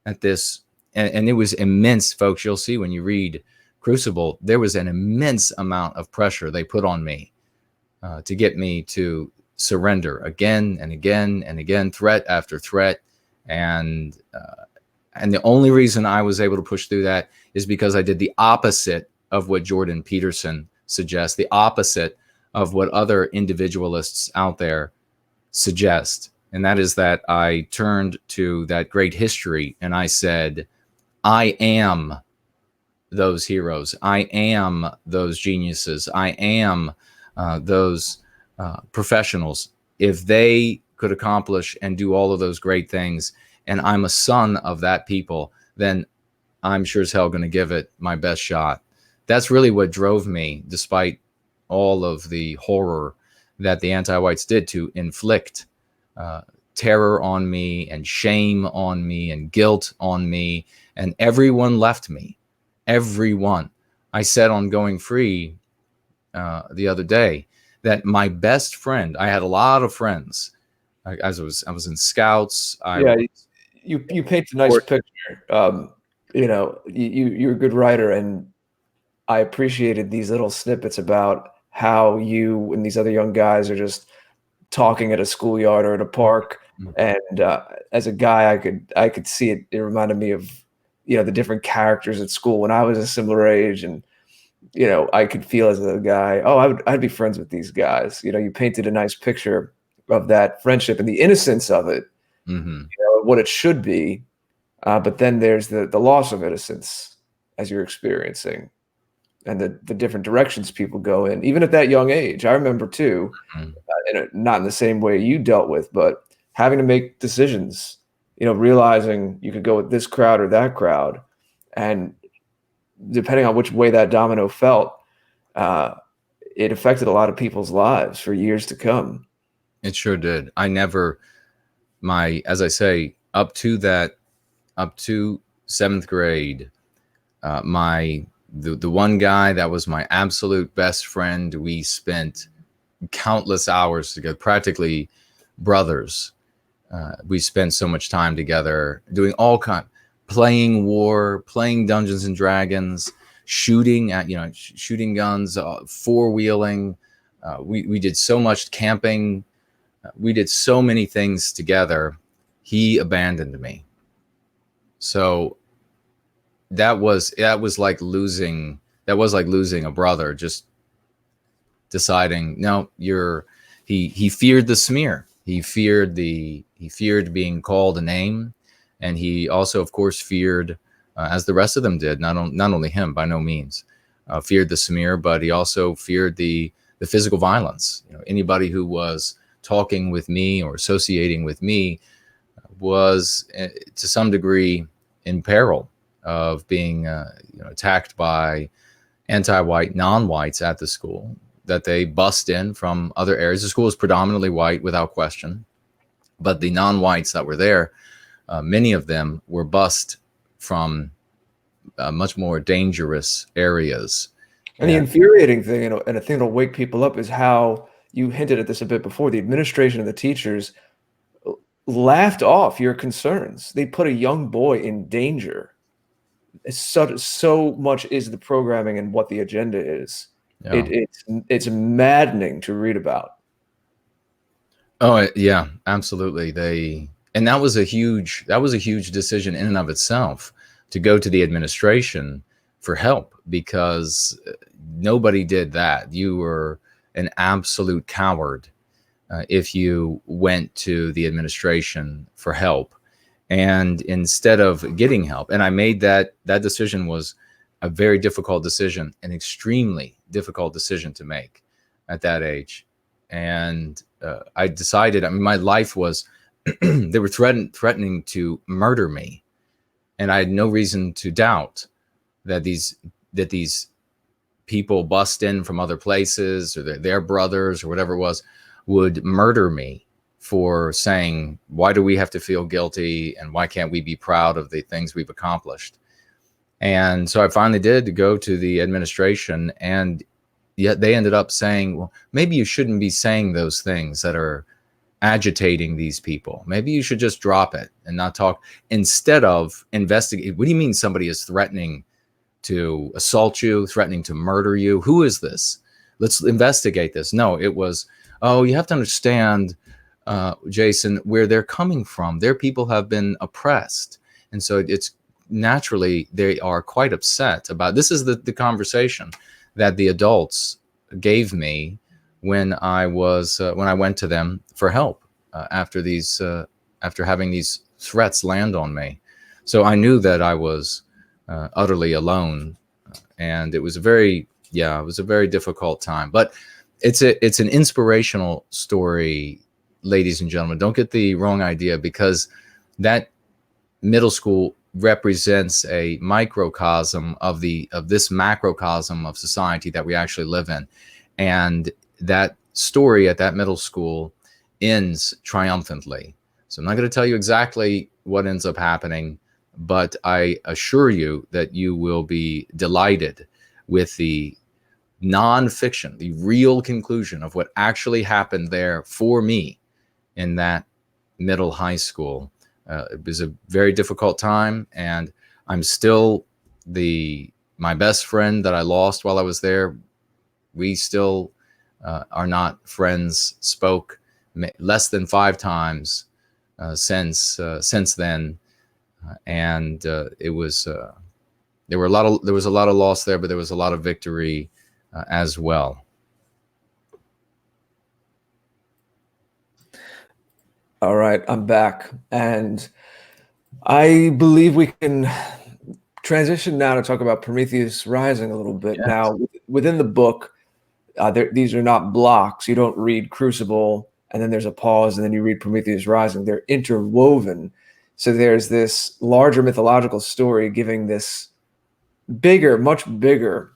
at this, and it was immense, folks. You'll see when you read Crucible, there was an immense amount of pressure they put on me to get me to surrender again and again and again, threat after threat. And the only reason I was able to push through that is because I did the opposite of what Jordan Peterson suggests, the opposite of what other individualists out there suggest. And that is that I turned to that great history and I said, I am those heroes. I am those geniuses. I am those professionals. If they could accomplish and do all of those great things, and I'm a son of that people, then I'm sure as hell going to give it my best shot. That's really what drove me, despite all of the horror that the anti-whites did to inflict terror on me and shame on me and guilt on me. And everyone left me. Everyone. I said on Going Free the other day that my best friend, I had a lot of friends. I was in Scouts. You paint a nice picture. You're a good writer, and I appreciated these little snippets about how you and these other young guys are just talking at a schoolyard or at a park. And as a guy, I could see it. It reminded me of the different characters at school when I was a similar age, and I could feel as a guy, oh, I'd be friends with these guys. You painted a nice picture of that friendship and the innocence of it, what it should be. But then there's the loss of innocence as you're experiencing, and the different directions people go in, even at that young age. I remember too, not in the same way you dealt with, but having to make decisions, realizing you could go with this crowd or that crowd. And depending on which way that domino felt, it affected a lot of people's lives for years to come. It sure did. As I say, up to 7th grade, the one guy that was my absolute best friend, we spent countless hours together, practically brothers. We spent so much time together doing playing war, playing Dungeons and Dragons, shooting guns, four-wheeling. We did so much camping. We did so many things together. He abandoned me. So that was like losing a brother, just deciding, no, he feared the smear. He feared being called a name. And he also, of course, feared, as the rest of them did, not only him, by no means, feared the smear, but he also feared the physical violence. Anybody who was talking with me or associating with me was, to some degree, in peril of being attacked by anti-white non-whites at the school that they bust in from other areas. The school is predominantly white, without question, but the non-whites that were there, many of them were bussed from much more dangerous areas. And the infuriating thing, and a thing that'll wake people up, is how you hinted at this a bit before. The administration and the teachers laughed off your concerns. They put a young boy in danger. So much is the programming and what the agenda is. Yeah. It's maddening to read about. Oh yeah, absolutely. And that was a huge decision in and of itself, to go to the administration for help, because nobody did that. You were an absolute coward if you went to the administration for help. And instead of getting help, and I made that decision was a very difficult decision, an extremely difficult decision to make at that age. And I decided, I mean, my life was, they were threatening to murder me. And I had no reason to doubt that these people bust in from other places, or their brothers or whatever it was, would murder me for saying, why do we have to feel guilty, and why can't we be proud of the things we've accomplished? And so I finally did go to the administration, and yet they ended up saying, well, maybe you shouldn't be saying those things that are agitating these people. Maybe you should just drop it and not talk, instead of investigate. What do you mean somebody is threatening to assault you, threatening to murder you? Who is this? Let's investigate this. No, it was, oh, you have to understand, Jason, where they're coming from. Their people have been oppressed. And so it's naturally, they are quite upset about this. Is the conversation that the adults gave me when I went to them for help after having these threats land on me. So I knew that I was utterly alone, and it was a very difficult time. But it's an inspirational story, ladies and gentlemen. Don't get the wrong idea, because that middle school represents a microcosm of this macrocosm of society that we actually live in. And that story at that middle school ends triumphantly. So I'm not going to tell you exactly what ends up happening, but I assure you that you will be delighted with the nonfiction, the real conclusion of what actually happened there for me in that middle high school. It was a very difficult time, and I'm still my best friend that I lost while I was there. We still are not friends. Spoke less than 5 times since then, and it was there was a lot of loss there, but there was a lot of victory as well. All right, I'm back, and I believe we can transition now to talk about Prometheus Rising a little bit. Yes. Now, within the book, these are not blocks. You don't read Crucible and then there's a pause and then you read Prometheus Rising. They're interwoven. So there's this larger mythological story giving this much bigger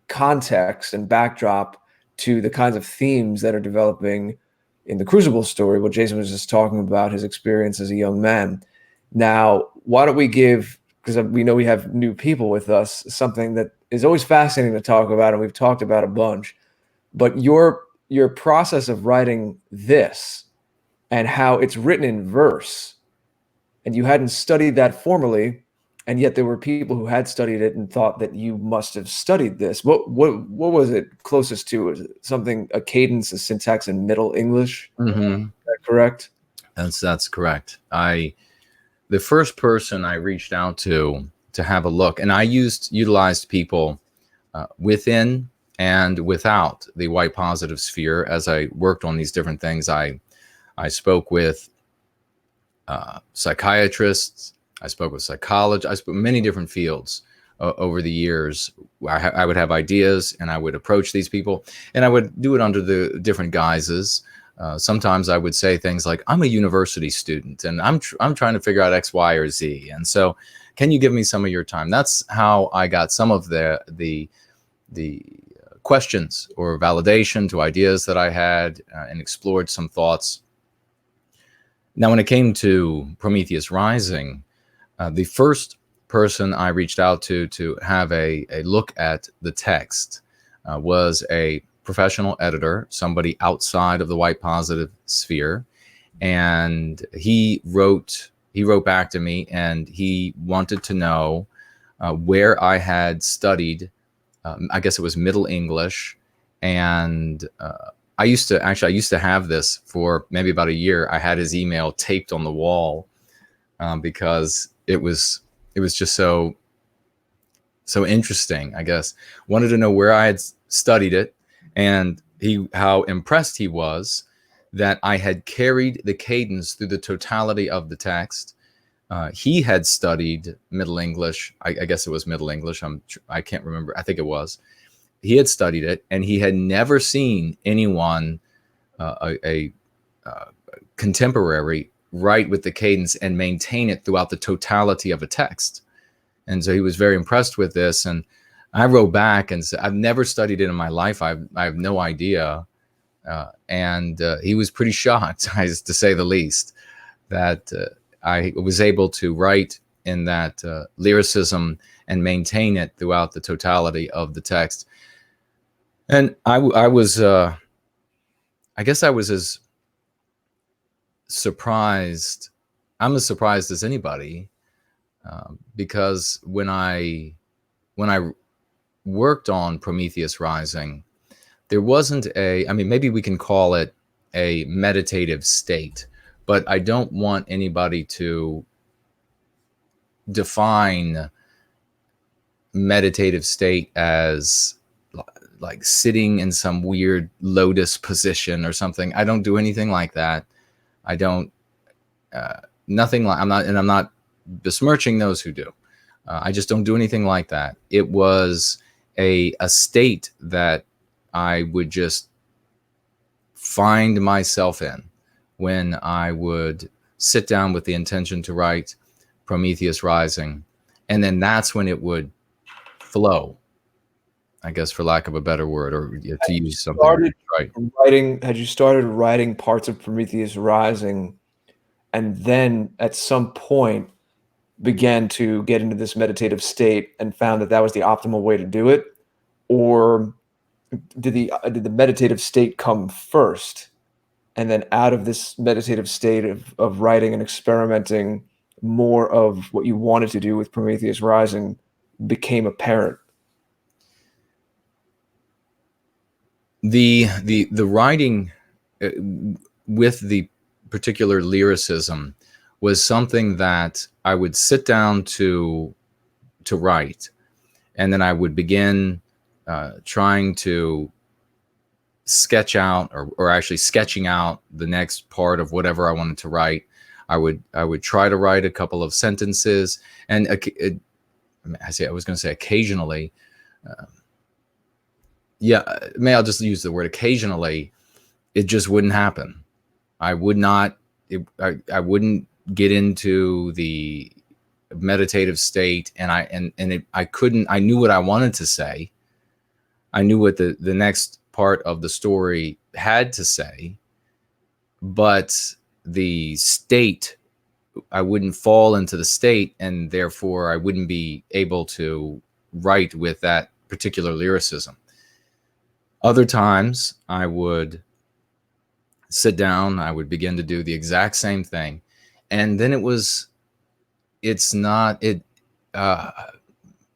context and backdrop to the kinds of themes that are developing in the Crucible story, what Jason was just talking about, his experience as a young man. Now, why don't we give, because we know we have new people with us, something that is always fascinating to talk about, and we've talked about a bunch, but your process of writing this and how it's written in verse, and you hadn't studied that formally, and yet there were people who had studied it and thought that you must have studied this. What was it closest to? Was it something, a cadence, a syntax in Middle English? Mm-hmm. Is that correct? That's correct. The first person I reached out to have a look, and I utilized people within and without the white positive sphere as I worked on these different things. I spoke with psychiatrists. I spoke with psychologists. I spoke many different fields over the years. I would have ideas, and I would approach these people, and I would do it under the different guises. Sometimes I would say things like, I'm a university student and I'm trying to figure out X, Y, or Z. And so can you give me some of your time? That's how I got some of the questions or validation to ideas that I had, and explored some thoughts. Now, when it came to Prometheus Rising, the first person I reached out to have a look at the text was a professional editor, somebody outside of the white positive sphere. and he wrote back to me, and he wanted to know where I had studied. I guess it was Middle English, and I used to have this for maybe about a year. I had his email taped on the wall because it was just so interesting. I guess wanted to know where I had studied it, and how impressed he was that I had carried the cadence through the totality of the text. He had studied Middle English. I guess it was Middle English. I can't remember. I think it was. He had studied it, and he had never seen anyone, a contemporary, write with the cadence and maintain it throughout the totality of a text. And so he was very impressed with this. And I wrote back and said, I've never studied it in my life. I have no idea. And he was pretty shocked, to say the least, that I was able to write in that lyricism and maintain it throughout the totality of the text. And I was, I guess I was as surprised. I'm as surprised as anybody, because when I worked on Prometheus Rising, there wasn't maybe we can call it a meditative state, but I don't want anybody to define meditative state as like sitting in some weird lotus position or something. I don't do anything like that. I don't, nothing like, I'm not besmirching those who do. I just don't do anything like that. It was a state that I would just find myself in when I would sit down with the intention to write Prometheus Rising. And then that's when it would flow, I guess, for lack of a better word, or to use something. Had you started writing parts of Prometheus Rising, and then at some point began to get into this meditative state and found that was the optimal way to do it? Or did the meditative state come first, and then out of this meditative state of writing and experimenting, more of what you wanted to do with Prometheus Rising became apparent? The writing with the particular lyricism was something that I would sit down to write, and then I would begin trying to sketch out, or actually sketching out the next part of whatever I wanted to write. I would try to write a couple of sentences, and I was going to say occasionally. I'll just use the word occasionally. It just wouldn't happen. I wouldn't get into the meditative state, and I couldn't. I knew what I wanted to say. I knew what the next part of the story had to say, but the state, I wouldn't fall into the state, and therefore I wouldn't be able to write with that particular lyricism. Other times I would sit down, I would begin to do the exact same thing. And then it's not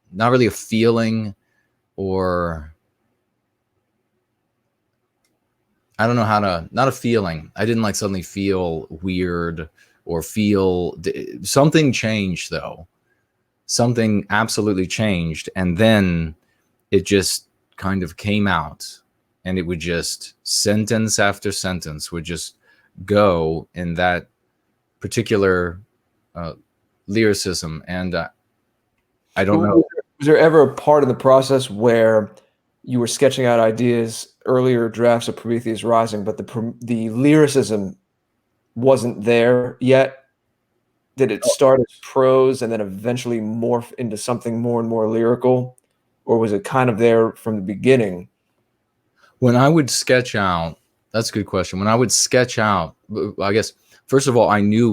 really a feeling, or I don't know not a feeling. I didn't suddenly feel weird or feel something changed though. Something absolutely changed. And then it just kind of came out, and it would just, sentence after sentence would just go in that particular lyricism. And I don't know. Was there ever a part in the process where you were sketching out ideas, earlier drafts of Prometheus Rising, but the lyricism wasn't there yet? Did it start as prose and then eventually morph into something more and more lyrical? Or was it kind of there from the beginning? When I would sketch out, that's a good question. When I would sketch out, I guess, first of all, I knew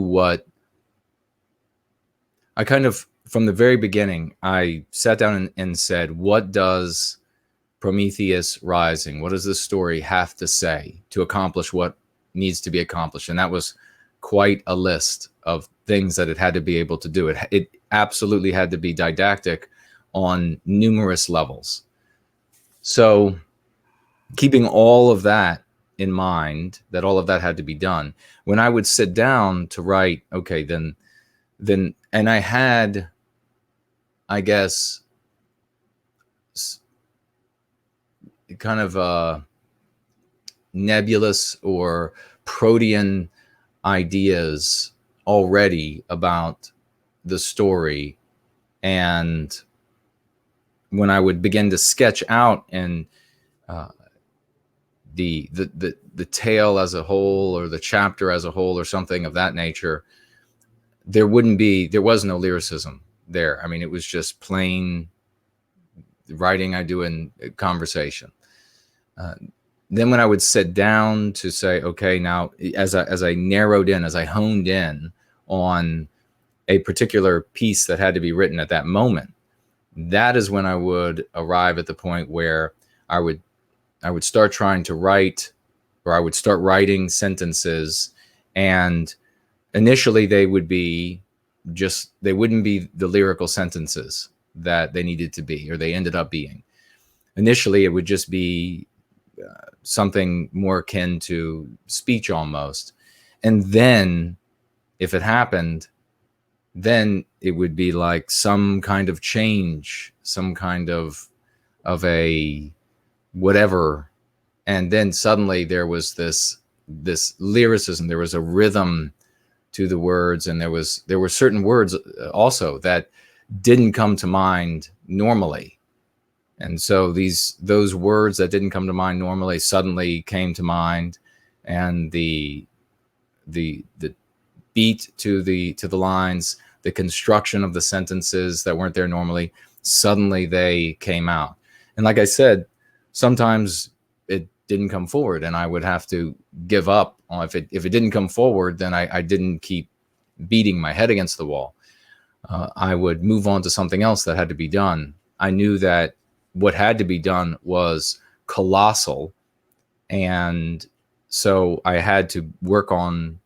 from the very beginning, I sat down and said, what does Prometheus Rising, what does this story have to say to accomplish what needs to be accomplished? And that was quite a list of things that it had to be able to do. It absolutely had to be didactic on numerous levels. So keeping all of that in mind, that all of that had to be done, when I would sit down to write, okay, then, and I had, I guess, kind of nebulous or protean ideas already about the story. And when I would begin to sketch out and the tale as a whole, or the chapter as a whole, or something of that nature, there was no lyricism there. I mean, it was just plain writing I do in conversation. Then when I would sit down to say, okay, now as I narrowed in, as I honed in on a particular piece that had to be written at that moment, that is when I would arrive at the point where I would start trying to write, or I would start writing sentences, and initially they wouldn't be the lyrical sentences that they needed to be, or they ended up being. Initially, it would just be something more akin to speech almost. And then if it happened, then it would be like some kind of change, some kind of a whatever. And then suddenly there was this lyricism, there was a rhythm to the words, and there were certain words also that didn't come to mind normally. And so those words that didn't come to mind normally suddenly came to mind, and the beat to the lines, the construction of the sentences that weren't there normally, suddenly they came out. And like I said, sometimes it didn't come forward, and I would have to give up on if it didn't come forward. Then I didn't keep beating my head against the wall. I would move on to something else that had to be done. I knew that what had to be done was colossal, and so I had to work on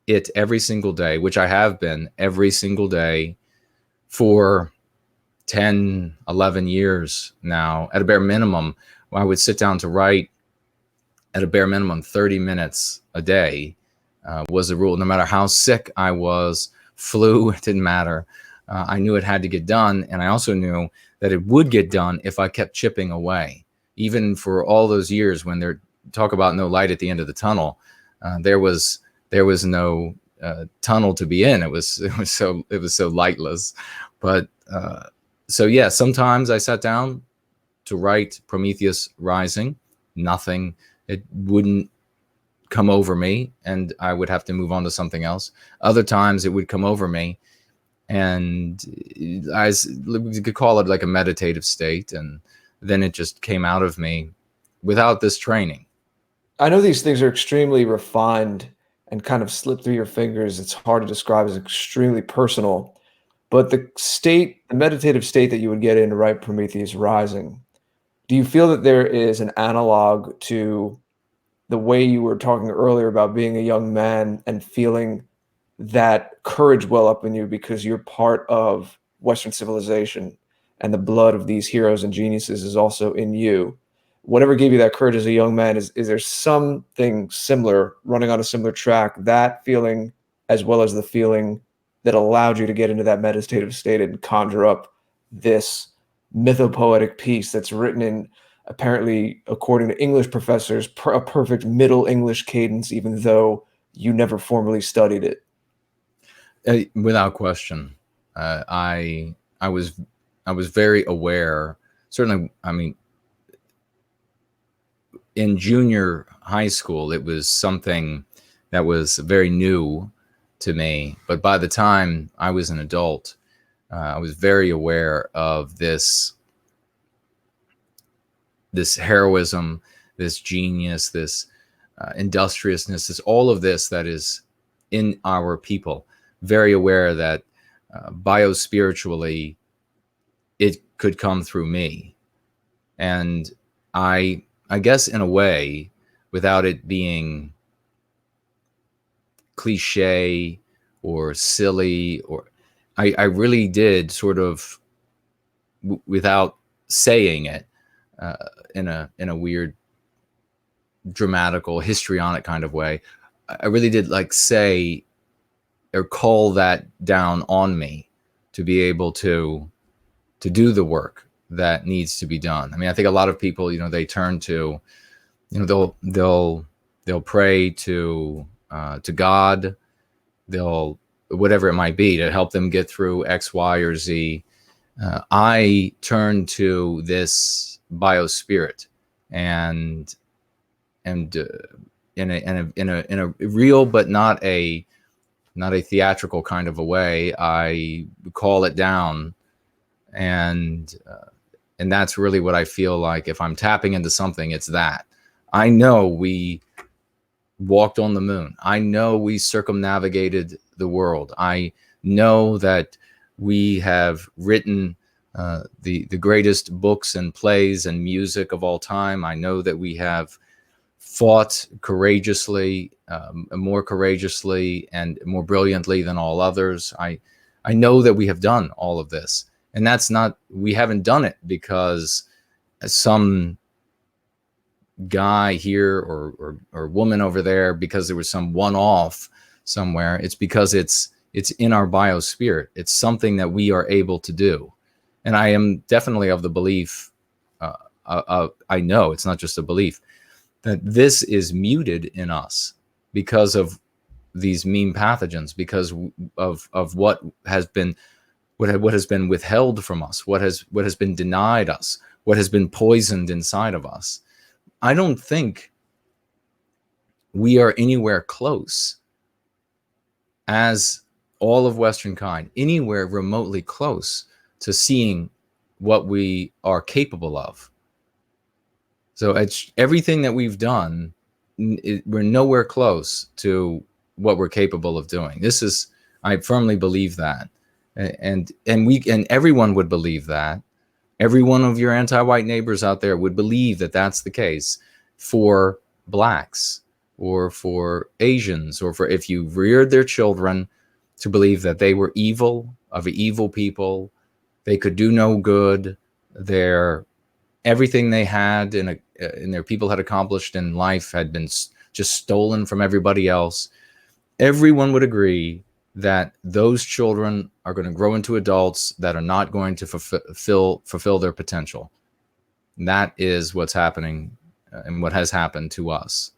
it every single day, which I have been every single day for 10, 11 years now. At a bare minimum, I would sit down to write at a bare minimum 30 minutes a day was the rule. No matter how sick I was, flu, it didn't matter. I knew it had to get done, and I also knew that it would get done if I kept chipping away. Even for all those years when they talk about no light at the end of the tunnel, there was no tunnel to be in. It was so lightless. But so yeah, sometimes I sat down to write Prometheus Rising. Nothing. It wouldn't come over me, and I would have to move on to something else. Other times it would come over me, and we could call it like a meditative state, and then it just came out of me without this training. I know these things are extremely refined and kind of slip through your fingers. It's hard to describe as extremely personal, but the meditative state that you would get in to write Prometheus Rising, do you feel that there is an analog to the way you were talking earlier about being a young man and feeling that courage well up in you because you're part of Western civilization and the blood of these heroes and geniuses is also in you? Whatever gave you that courage as a young man, is there something similar running on a similar track, that feeling as well as the feeling that allowed you to get into that meditative state and conjure up this mythopoetic piece that's written in, apparently, according to English professors, a perfect Middle English cadence, even though you never formally studied it? Without question. I was very aware. Certainly, I mean, in junior high school, it was something that was very new to me. But by the time I was an adult, I was very aware of this heroism, this genius, this industriousness, this all of this that is in our people. Very aware that biospiritually it could come through me. And I guess in a way, without it being cliche or silly, or I really did sort of without saying it in a weird dramatical histrionic kind of way. I really did like say or call that down on me to be able to do the work that needs to be done. I mean, I think a lot of people, they turn to, they'll pray to God, they'll whatever it might be to help them get through X, Y, or Z. I turn to this biospirit, and in a real but not a theatrical kind of a way, I call it down, and that's really what I feel like. If I'm tapping into something, it's that. I know we walked on the moon. I know we circumnavigated the world. I know that we have written the greatest books and plays and music of all time. I know that we have fought courageously, more courageously and more brilliantly than all others. I know that we have done all of this, and we haven't done it because some guy here or woman over there, because there was some one-off somewhere. It's because it's in our biospirit. It's something that we are able to do. And I am definitely of the belief, I know it's not just a belief, that this is muted in us because of these mean pathogens, because of what has been withheld from us, what has been denied us, what has been poisoned inside of us. I don't think we are anywhere close, as all of Western kind, anywhere remotely close to seeing what we are capable of. So it's everything that we've done, we're nowhere close to what we're capable of doing. I firmly believe that. And everyone would believe that. Every one of your anti-white neighbors out there would believe that that's the case for blacks or for Asians, or for if you reared their children to believe that they were evil, of evil people, they could do no good, everything they had in their people had accomplished in life had been just stolen from everybody else. Everyone would agree that those children are going to grow into adults that are not going to fulfill their potential. And that is what's happening and what has happened to us.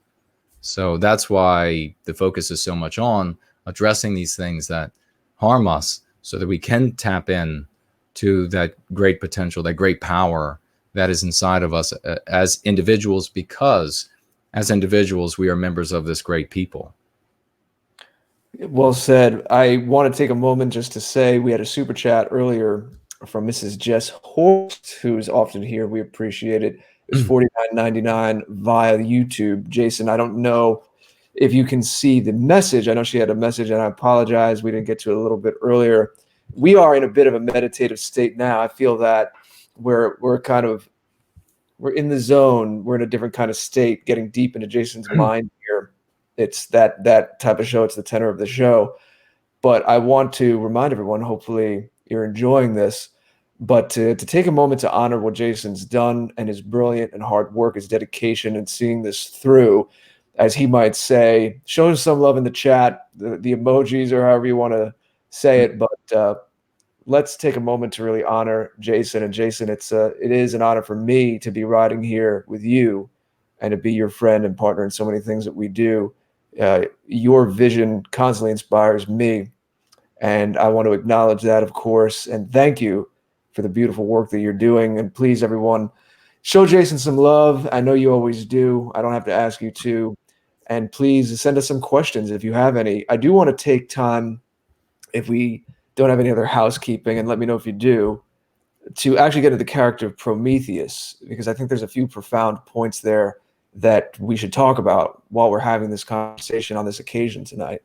So that's why the focus is so much on addressing these things that harm us, so that we can tap in to that great potential, that great power that is inside of us as individuals, because as individuals, we are members of this great people. Well said. I want to take a moment just to say we had a super chat earlier from Mrs. Jess Horst, who is often here. We appreciate it. It was $49.99 via YouTube. Jason, I don't know if you can see the message. I know she had a message, and I apologize. We didn't get to it a little bit earlier. We are in a bit of a meditative state now. I feel that we're in the zone. We're in a different kind of state, getting deep into Jason's mind here. It's that type of show. It's the tenor of the show. But I want to remind everyone, hopefully you're enjoying this, but to take a moment to honor what Jason's done and his brilliant and hard work, his dedication, and seeing this through, as he might say, show some love in the chat, the emojis, or however you want to say it. But let's take a moment to really honor Jason. And Jason, it is an honor for me to be riding here with you and to be your friend and partner in so many things that we do. Your vision constantly inspires me, and I want to acknowledge that, of course, and thank you for the beautiful work that you're doing. And please, everyone, show Jason some love. I know you always do. I don't have to ask you to. And please send us some questions if you have any. I do want to take time, if we don't have any other housekeeping, and let me know if you do, to actually get into the character of Prometheus, because I think there's a few profound points there that we should talk about while we're having this conversation on this occasion tonight.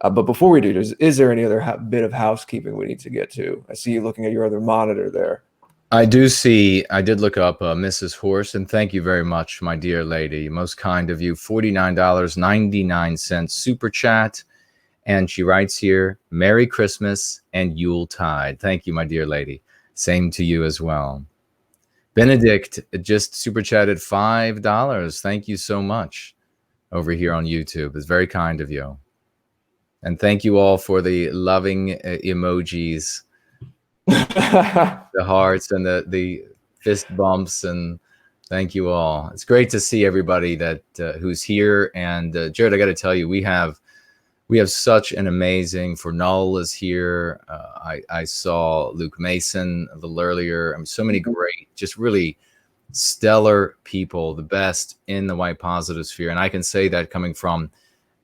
But before we do, is there any other bit of housekeeping we need to get to? I see you looking at your other monitor there. I did look up Mrs. Horst, and thank you very much, my dear lady. Most kind of you. $49.99 super chat. And she writes here, Merry Christmas and Yuletide. Thank you, my dear lady. Same to you as well. Benedict just super chatted $5. Thank you so much over here on YouTube. It's very kind of you. And thank you all for the loving emojis, the hearts and the fist bumps, and thank you all. It's great to see everybody that who's here. And Jared, I got to tell you, we have such an amazing. Fernal is here. I saw Luke Mason a little earlier. I mean, so many great, just really stellar people, the best in the white positive sphere. And I can say that coming from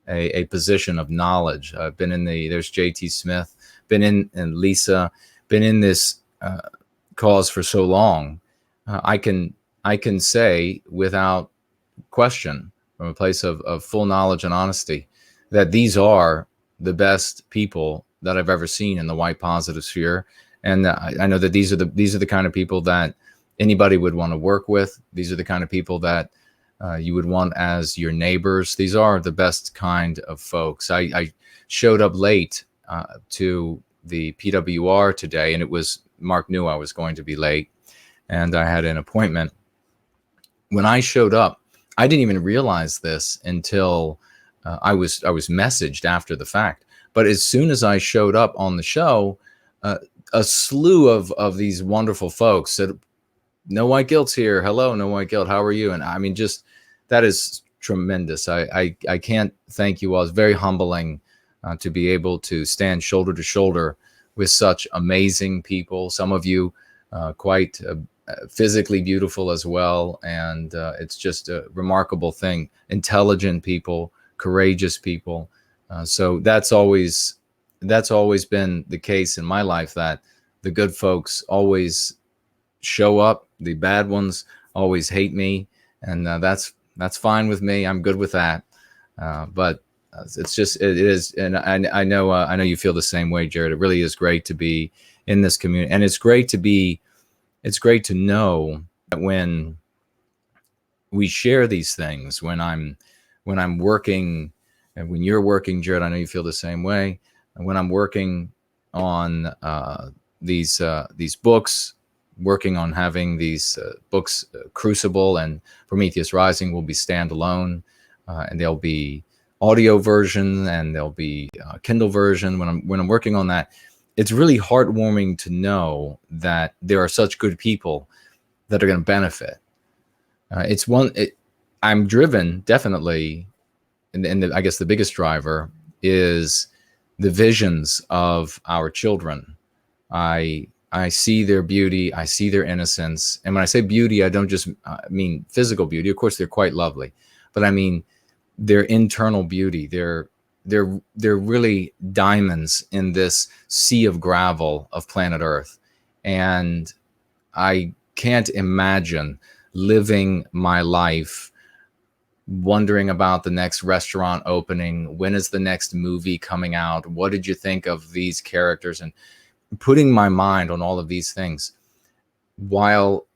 a position of knowledge. I've been in there's JT Smith, been in, and Lisa, been in this cause for so long. I can say without question, from a place of full knowledge and honesty, that these are the best people that I've ever seen in the white positive sphere. And I know that these are the kind of people that anybody would want to work with. These are the kind of people that you would want as your neighbors. These are the best kind of folks. I showed up late to the PWR today, and it was, Mark knew I was going to be late, and I had an appointment. When I showed up, I didn't even realize this until I was messaged after the fact. But as soon as I showed up on the show, a slew of these wonderful folks said, "No white guilt's here. Hello, no white guilt. How are you?" And I mean, just that is tremendous. I can't thank you all. It's very humbling to be able to stand shoulder to shoulder with such amazing people. Some of you quite physically beautiful as well, and it's just a remarkable thing. Intelligent people, courageous people. So that's always been the case in my life, that the good folks always show up, the bad ones always hate me, and that's fine with me. I'm good with that. But it's just, it is, and I know you feel the same way, Jared. It really is great to be in this community, and it's great to know that when we share these things, when I'm working, and when you're working, Jared, I know you feel the same way. And when I'm working on these books, working on having these books, Crucible and Prometheus Rising will be standalone, and there'll be audio version, and there'll be Kindle version. When I'm working on that, it's really heartwarming to know that there are such good people that are going to benefit. I'm driven, definitely, and I guess the biggest driver is the visions of our children. I see their beauty, I see their innocence, and when I say beauty, I don't just mean physical beauty. Of course, they're quite lovely, but I mean their internal beauty. They're really diamonds in this sea of gravel of planet Earth, and I can't imagine living my life wondering about the next restaurant opening. When is the next movie coming out? What did you think of these characters? And putting my mind on all of these things, while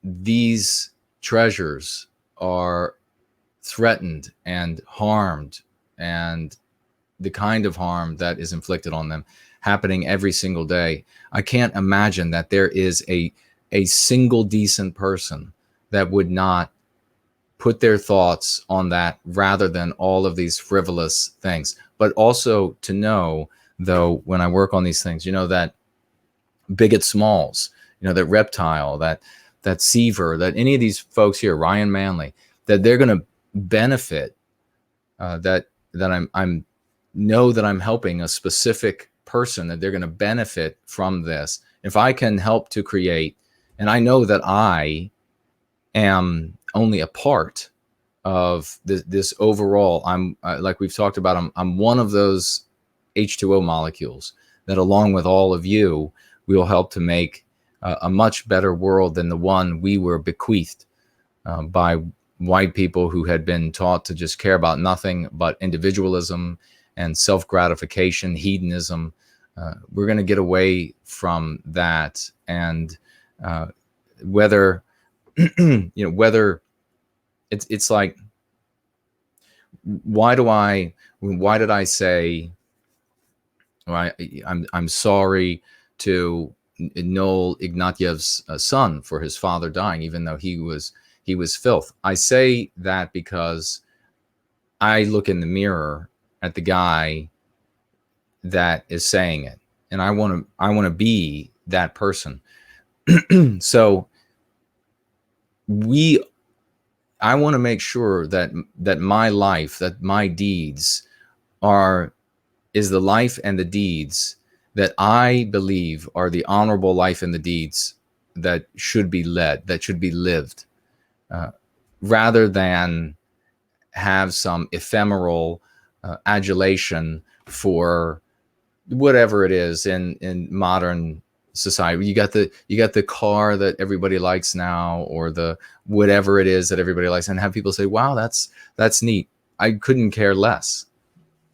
these treasures are threatened and harmed, and the kind of harm that is inflicted on them happening every single day, I can't imagine that there is a single decent person that would not put their thoughts on that rather than all of these frivolous things. But also to know, though, when I work on these things, that Bigot Smalls, that Reptile, that Seaver, that any of these folks here, Ryan Manley, that they're going to benefit, that I'm know that I'm helping a specific person, that they're going to benefit from this. If I can help to create, and I know that I am only a part of this overall, I'm like we've talked about, I'm one of those H2O molecules that, along with all of you, will help to make a much better world than the one we were bequeathed by white people who had been taught to just care about nothing but individualism and self-gratification, hedonism. We're going to get away from that, and whether whether it's like, why did I say Right? I'm sorry to Noel Ignatiev's son for his father dying, even though he was filth. I say that because I look in the mirror at the guy that is saying it, and I want to be that person. So we I want to make sure that my life, that my deeds are is the life and the deeds that I believe are the honorable life and the deeds that should be led, that should be lived, uh, rather than have some ephemeral adulation for whatever it is in modern society. You got the car that everybody likes now, or the whatever it is that everybody likes, and have people say, wow, that's neat. I couldn't care less.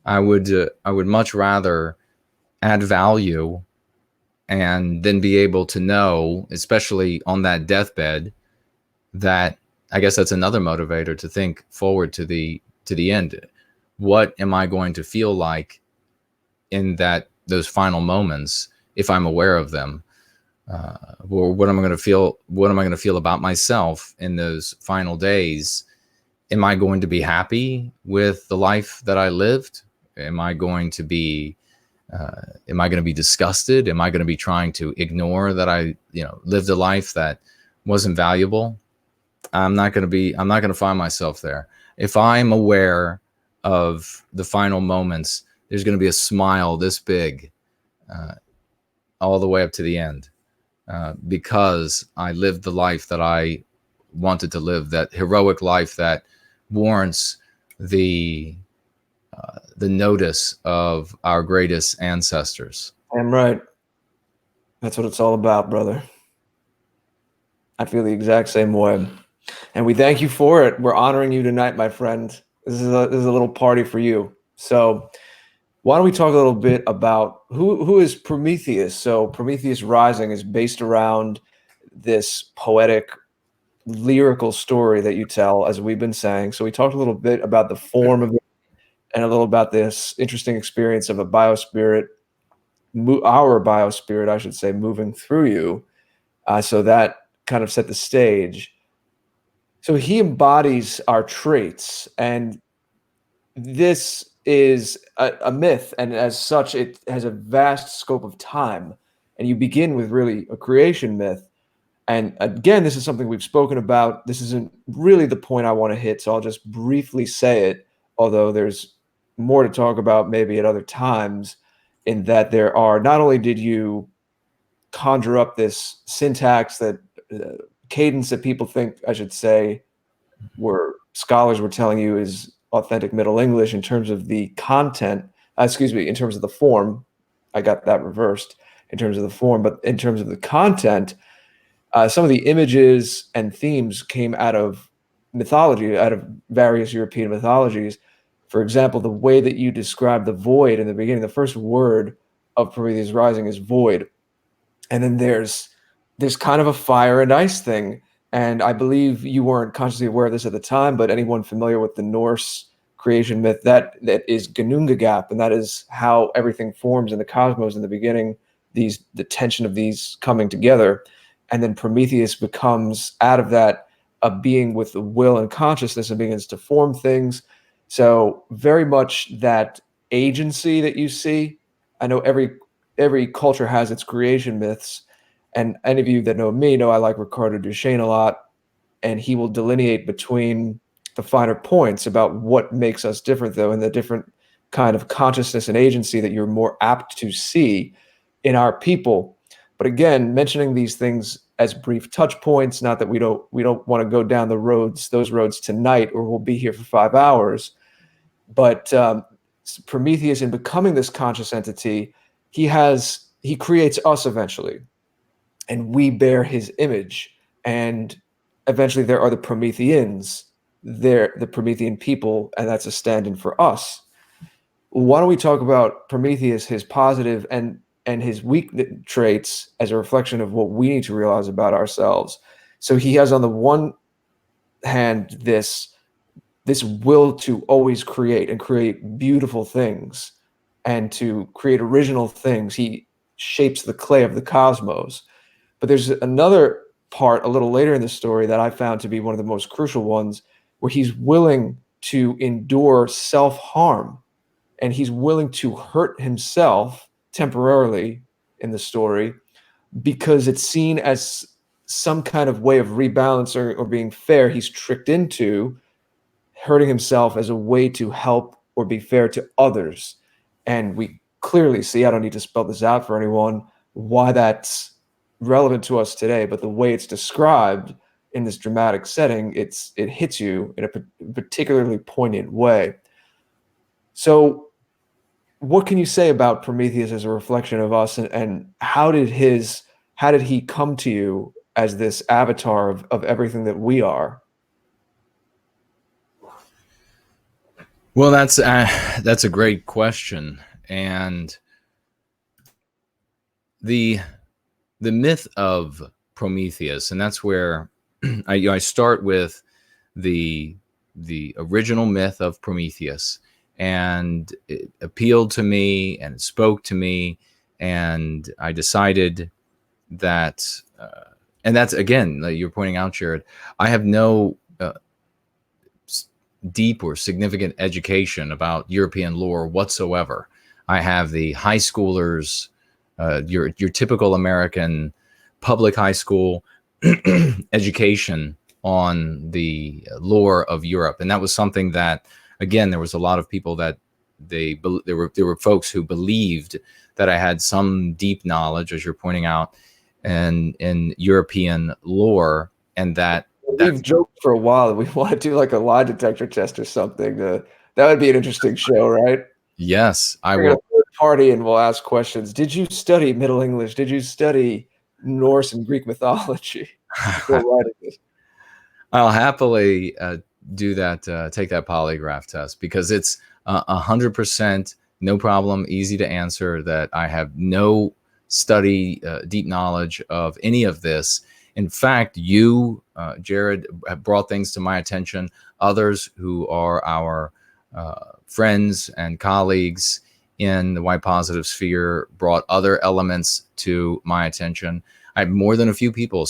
I would much rather add value and then be able to know, especially on that deathbed, that I guess that's another motivator to think forward to the end. What am I going to feel like in those final moments if I'm aware of them? Or what am I going to feel? What am I going to feel about myself in those final days? Am I going to be happy with the life that I lived? Am I going to be disgusted? Am I going to be trying to ignore that I lived a life that wasn't valuable? I'm not going to find myself there. If I'm aware of the final moments, there's going to be a smile this big uh, all the way up to the end, because I lived the life that I wanted to live, that heroic life that warrants the the notice of our greatest ancestors. I'm right. That's what it's all about, brother. I feel the exact same way. And we thank you for it. We're honoring you tonight, my friend. This is a little party for you. So why don't we talk a little bit about who is Prometheus? So Prometheus Rising is based around this poetic, lyrical story that you tell, as we've been saying. So we talked a little bit about the form of it and a little about this interesting experience of a biospirit, our biospirit, I should say, moving through you. So that kind of set the stage. So he embodies our traits, and this is a myth, and as such, it has a vast scope of time. And you begin with really a creation myth. And again, this is something we've spoken about. This isn't really the point I want to hit, so I'll just briefly say it, although there's more to talk about maybe at other times, in that there are, not only did you conjure up this syntax that cadence that people think, I should say, where scholars were telling you is authentic Middle English in terms of the content, in terms of the form. I got that reversed in terms of the form, but in terms of the content, some of the images and themes came out of mythology, out of various European mythologies. For example, the way that you describe the void in the beginning, the first word of Prometheus Rising is void. And then there's kind of a fire and ice thing. And I believe you weren't consciously aware of this at the time, but anyone familiar with the Norse creation myth, that is Ginnungagap, and that is how everything forms in the cosmos in the beginning, the tension of these coming together. And then Prometheus becomes, out of that, a being with the will and consciousness, and begins to form things. So very much that agency that you see. I know every culture has its creation myths, and any of you that know me know I like Ricardo Duchesne a lot, and he will delineate between the finer points about what makes us different, though, and the different kind of consciousness and agency that you're more apt to see in our people. But again, mentioning these things as brief touch points, not that we don't want to go down those roads tonight, or we'll be here for 5 hours. But Prometheus, in becoming this conscious entity, he creates us eventually, and we bear his image. And eventually there are the Prometheans, they're the Promethean people, and that's a stand-in for us. Why don't we talk about Prometheus, his positive and his weak traits, as a reflection of what we need to realize about ourselves? So he has, on the one hand, this will to always create and create beautiful things. and to create original things. He shapes the clay of the cosmos. But there's another part a little later in the story that I found to be one of the most crucial ones, where he's willing to endure self-harm, and he's willing to hurt himself temporarily in the story because it's seen as some kind of way of rebalance or being fair. He's tricked into hurting himself as a way to help or be fair to others. And we clearly see, I don't need to spell this out for anyone, why that's relevant to us today, but the way it's described in this dramatic setting, it hits you in a particularly poignant way. So what can you say about Prometheus as a reflection of us, and how did he come to you as this avatar of everything that we are? Well, that's a great question, and the myth of Prometheus, and that's where I start with the original myth of Prometheus, and it appealed to me and it spoke to me, and I decided that, and that's, again, like you're pointing out, Jared, I have no deep or significant education about European lore whatsoever. I have the high schoolers, your typical American public high school education on the lore of Europe, and that was something that, again, there was a lot of people that there were folks who believed that I had some deep knowledge, as you're pointing out, in European lore, and that we've joked for a while that we want to do like a lie detector test or something. That would be an interesting show, right? Yes, I will. A third party and we'll ask questions. Did you study Middle English? Did you study Norse and Greek mythology before writing this? I'll happily do that. Take that polygraph test, because it's 100% no problem, easy to answer. That I have no study, deep knowledge of any of this. In fact, you, Jared, have brought things to my attention. Others who are our friends and colleagues in the White Positive sphere brought other elements to my attention. I have more than a few people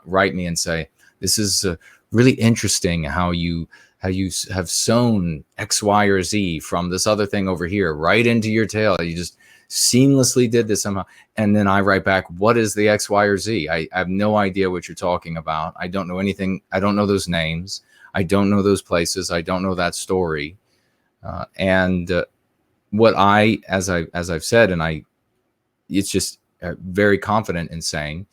write me and say, this is really interesting how you have sewn X, Y, or Z from this other thing over here right into your tale. You just seamlessly did this somehow. And then I write back, what is the X, Y, or Z? I have no idea what you're talking about. I don't know anything. I don't know those names. I don't know those places. I don't know that story. What as I've said, and it's just very confident in saying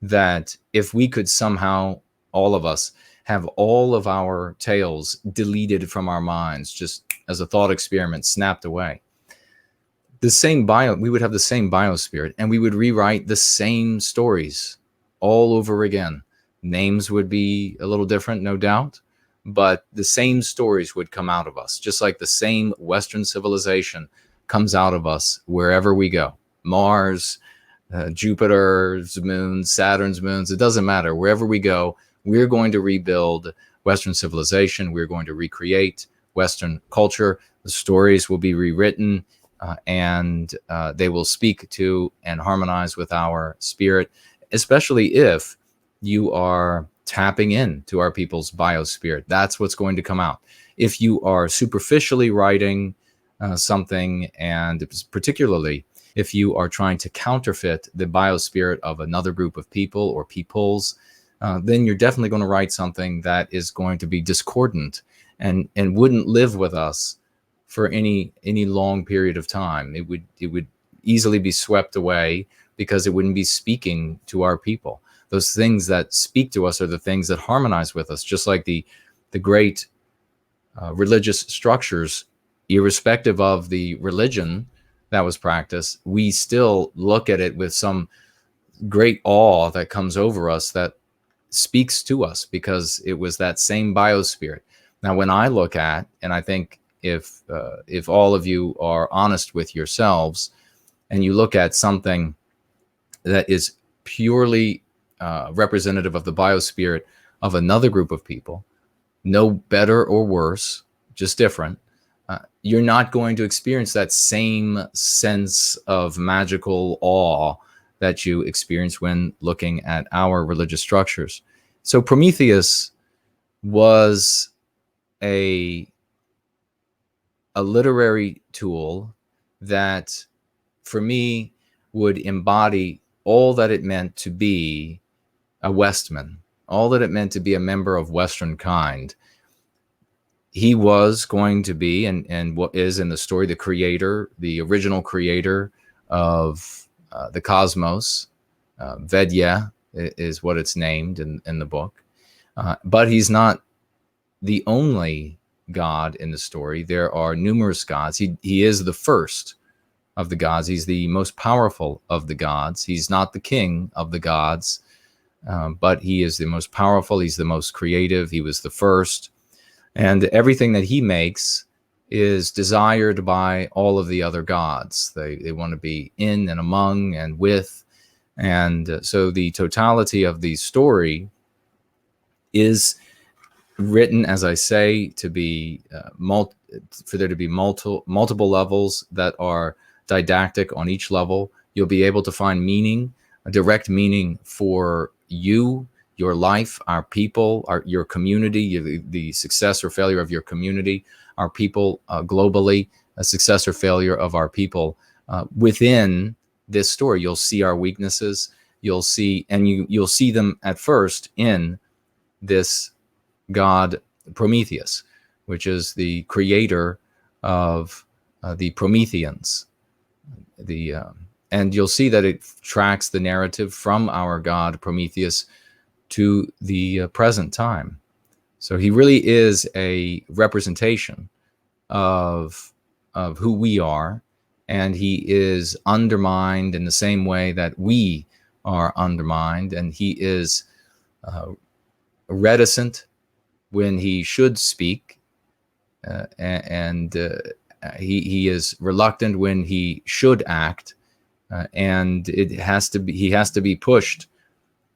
that if we could somehow, all of us, have all of our tales deleted from our minds, just as a thought experiment, snapped away, we would have the same biospirit, and we would rewrite the same stories all over again. Names would be a little different, no doubt, but the same stories would come out of us, just like the same Western civilization comes out of us wherever we go. Mars, Jupiter's moons, Saturn's moons, it doesn't matter. Wherever we go, we're going to rebuild Western civilization. We're going to recreate Western culture. The stories will be rewritten, and they will speak to and harmonize with our spirit, especially if you are tapping into our people's biospirit. That's what's going to come out. If you are superficially writing something, and particularly if you are trying to counterfeit the biospirit of another group of people or peoples, then you're definitely going to write something that is going to be discordant and wouldn't live with us for any long period of time. It would easily be swept away because it wouldn't be speaking to our people. Those things that speak to us are the things that harmonize with us, just like the great religious structures, irrespective of the religion that was practiced, we still look at it with some great awe that comes over us, that speaks to us because it was that same biospirit. Now, when I look at, and I think if all of you are honest with yourselves and you look at something that is purely representative of the biospirit of another group of people, no better or worse, just different, you're not going to experience that same sense of magical awe that you experience when looking at our religious structures. So Prometheus was a literary tool that, for me, would embody all that it meant to be a Westman, all that it meant to be a member of Western kind. He was going to be, and what is in the story, the creator, the original creator of the cosmos. Vedya is what it's named in the book. But he's not the only God in the story. There are numerous gods. He is the first of the gods. He's the most powerful of the gods. He's not the king of the gods, but he is the most powerful. He's the most creative. He was the first. And everything that he makes is desired by all of the other gods. They want to be in and among and with. And so the totality of the story is written, as I say, to be for there to be multiple levels that are didactic on each level. You'll be able to find meaning, a direct meaning for you, your life, our people, your community, the success or failure of your community, our people globally, a success or failure of our people. Within this story, you'll see our weaknesses. You'll see, and you'll see them at first in this god Prometheus, which is the creator of the Prometheans. And you'll see that it tracks the narrative from our god Prometheus to the present time. So he really is a representation of who we are, and he is undermined in the same way that we are undermined, and he is reticent when he should speak, and he is reluctant when he should act, and he has to be pushed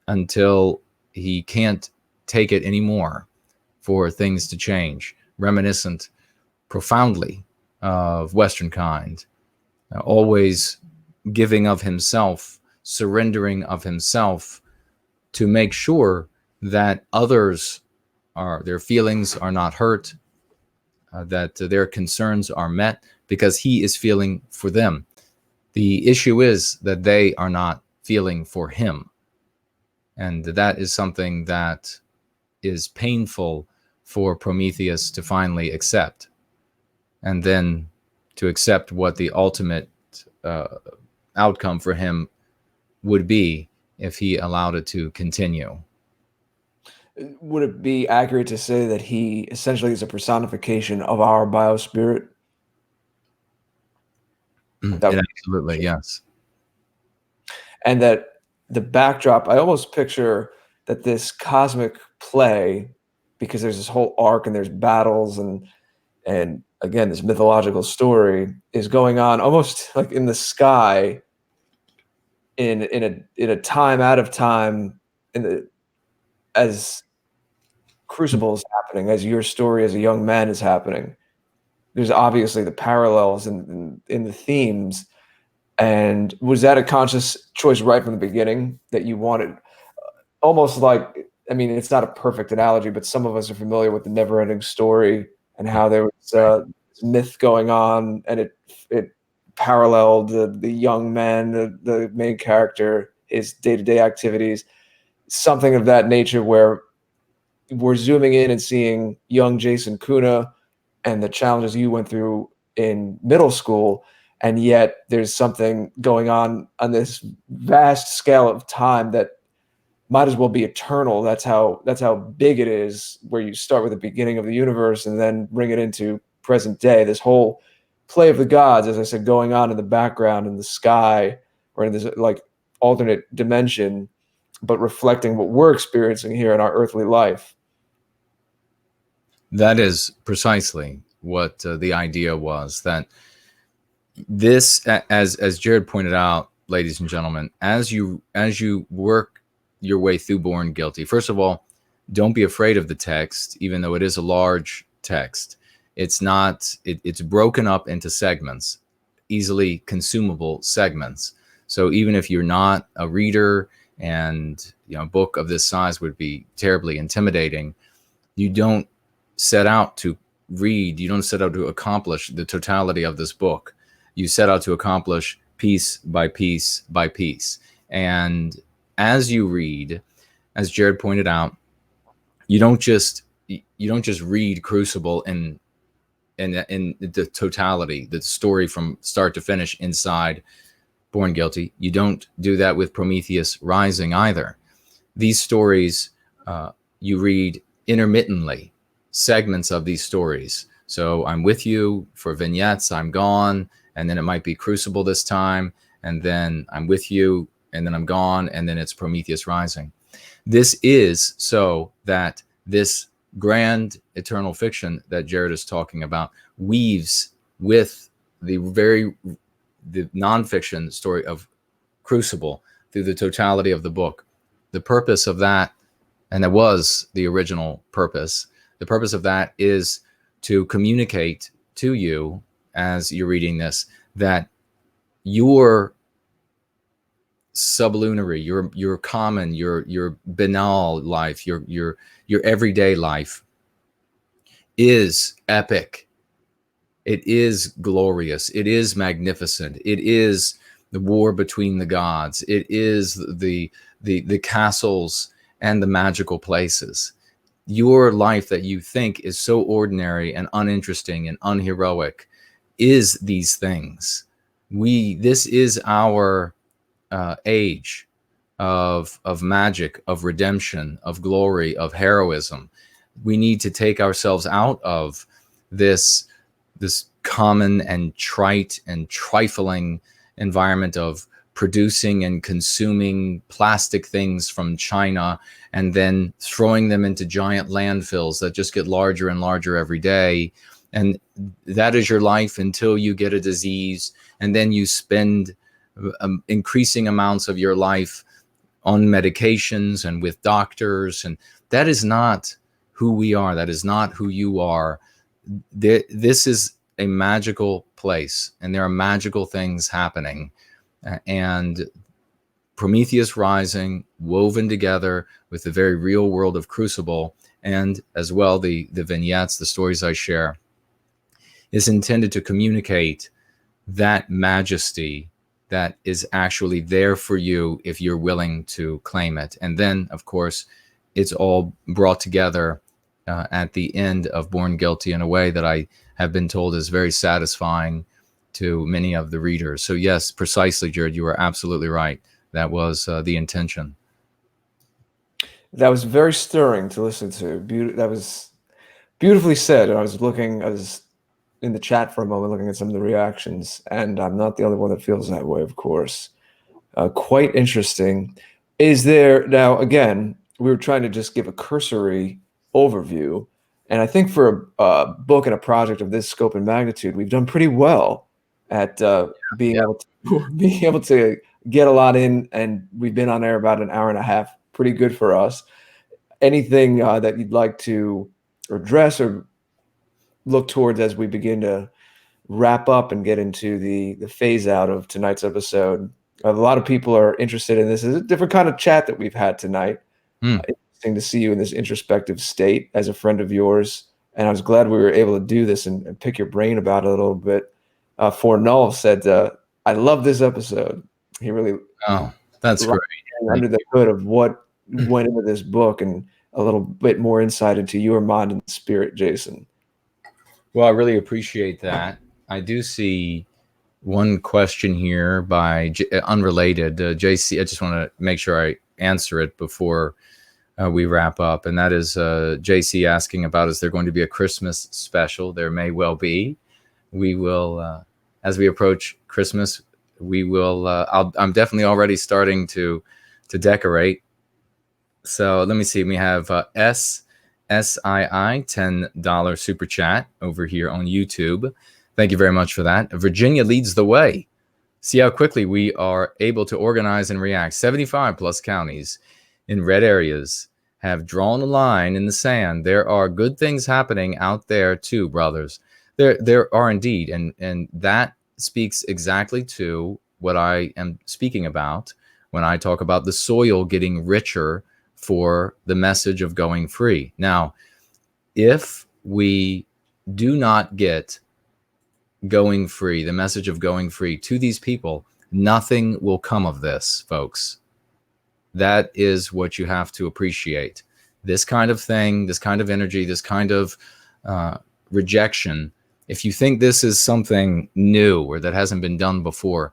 until he can't take it anymore for things to change, reminiscent profoundly of Western kind, always giving of himself, surrendering of himself to make sure that others their feelings are not hurt, that their concerns are met, because he is feeling for them. The issue is that they are not feeling for him. And that is something that is painful for Prometheus to finally accept, and then to accept what the ultimate outcome for him would be if he allowed it to continue. Would it be accurate to say that he essentially is a personification of our biospirit? Absolutely, yes. And that the backdrop, I almost picture that this cosmic play, because there's this whole arc and there's battles and again, this mythological story is going on almost like in the sky, in a time out of time, as Crucible is happening, as your story as a young man is happening. There's obviously the parallels in the themes. And was that a conscious choice right from the beginning, that you wanted, almost like, I mean, it's not a perfect analogy, but some of us are familiar with the Never-Ending Story and how there was this myth going on, and it paralleled the young man, the main character, his day-to-day activities, something of that nature, where we're zooming in and seeing young Jason Kuna and the challenges you went through in middle school, and yet there's something going on this vast scale of time that might as well be eternal. That's how big it is, where you start with the beginning of the universe and then bring it into present day. This whole play of the gods, as I said, going on in the background in the sky, or in this like alternate dimension, but reflecting what we're experiencing here in our earthly life. That is precisely what the idea was. That this, as Jared pointed out, ladies and gentlemen, as you work your way through Born Guilty, first of all, don't be afraid of the text, even though it is a large text. It's not, it's broken up into segments, easily consumable segments. So even if you're not a reader and a book of this size would be terribly intimidating, you don't set out to read, you don't set out to accomplish the totality of this book. You set out to accomplish piece by piece by piece. And as you read, as Jared pointed out, you don't just read Crucible in the totality, the story from start to finish inside Born Guilty. You don't do that with Prometheus Rising either. These stories, you read intermittently, segments of these stories. So I'm with you for vignettes, I'm gone, and then it might be Crucible this time, and then I'm with you, and then I'm gone, and then it's Prometheus Rising. This is so that this grand eternal fiction that Jared is talking about weaves with the nonfiction story of Crucible through the totality of the book. The purpose of that, and that was the original purpose, the purpose of that is to communicate to you as you're reading this that your sublunary, your common, your banal life, your everyday life is epic. It is glorious. It is magnificent. It is the war between the gods. It is the castles and the magical places. Your life that you think is so ordinary and uninteresting and unheroic is these things. This is our age of magic, of redemption, of glory, of heroism. We need to take ourselves out of this common and trite and trifling environment of producing and consuming plastic things from China and then throwing them into giant landfills that just get larger and larger every day. And that is your life until you get a disease, and then you spend increasing amounts of your life on medications and with doctors. And that is not who we are. That is not who you are. This is a magical place, and there are magical things happening. And Prometheus Rising, woven together with the very real world of Crucible, and as well the vignettes, the stories I share, is intended to communicate that majesty that is actually there for you if you're willing to claim it. And then, of course, it's all brought together at the end of Born Guilty in a way that I have been told is very satisfying to many of the readers. So yes, precisely, Jared, you are absolutely right. That was the intention. That was very stirring to listen to. That was beautifully said. I was in the chat for a moment looking at some of the reactions, and I'm not the only one that feels that way, of course. Quite interesting. Now, again, we were trying to just give a cursory overview, and I think for a book and a project of this scope and magnitude, we've done pretty well at being able to get a lot in, and we've been on air about an hour and a half. Pretty good for us. Anything that you'd like to address or look towards as we begin to wrap up and get into the phase out of tonight's episode? A lot of people are interested in this. It's a different kind of chat that we've had tonight. Interesting to see you in this introspective state as a friend of yours, and I was glad we were able to do this and pick your brain about it a little bit. Fornull said, I love this episode. He really that's great. Under the hood of what went into this book and a little bit more insight into your mind and spirit, Jason. Well, I really appreciate that. I do see one question here by unrelated JC. I just want to make sure I answer it before we wrap up. And that is JC asking about, is there going to be a Christmas special? There may well be. We will, as we approach Christmas, we will, I'm definitely already starting to decorate. So let me see. We have SII $10 super chat over here on YouTube. Thank you very much for that. Virginia leads the way. See how quickly we are able to organize and react. 75 plus counties in red areas have drawn a line in the sand. There are good things happening out there too, brothers. There are indeed, and that speaks exactly to what I am speaking about when I talk about the soil getting richer for the message of going free. Now, if we do not get going free, the message of going free to these people, nothing will come of this, folks. That is what you have to appreciate. This kind of thing, this kind of energy, this kind of rejection, if you think this is something new or that hasn't been done before,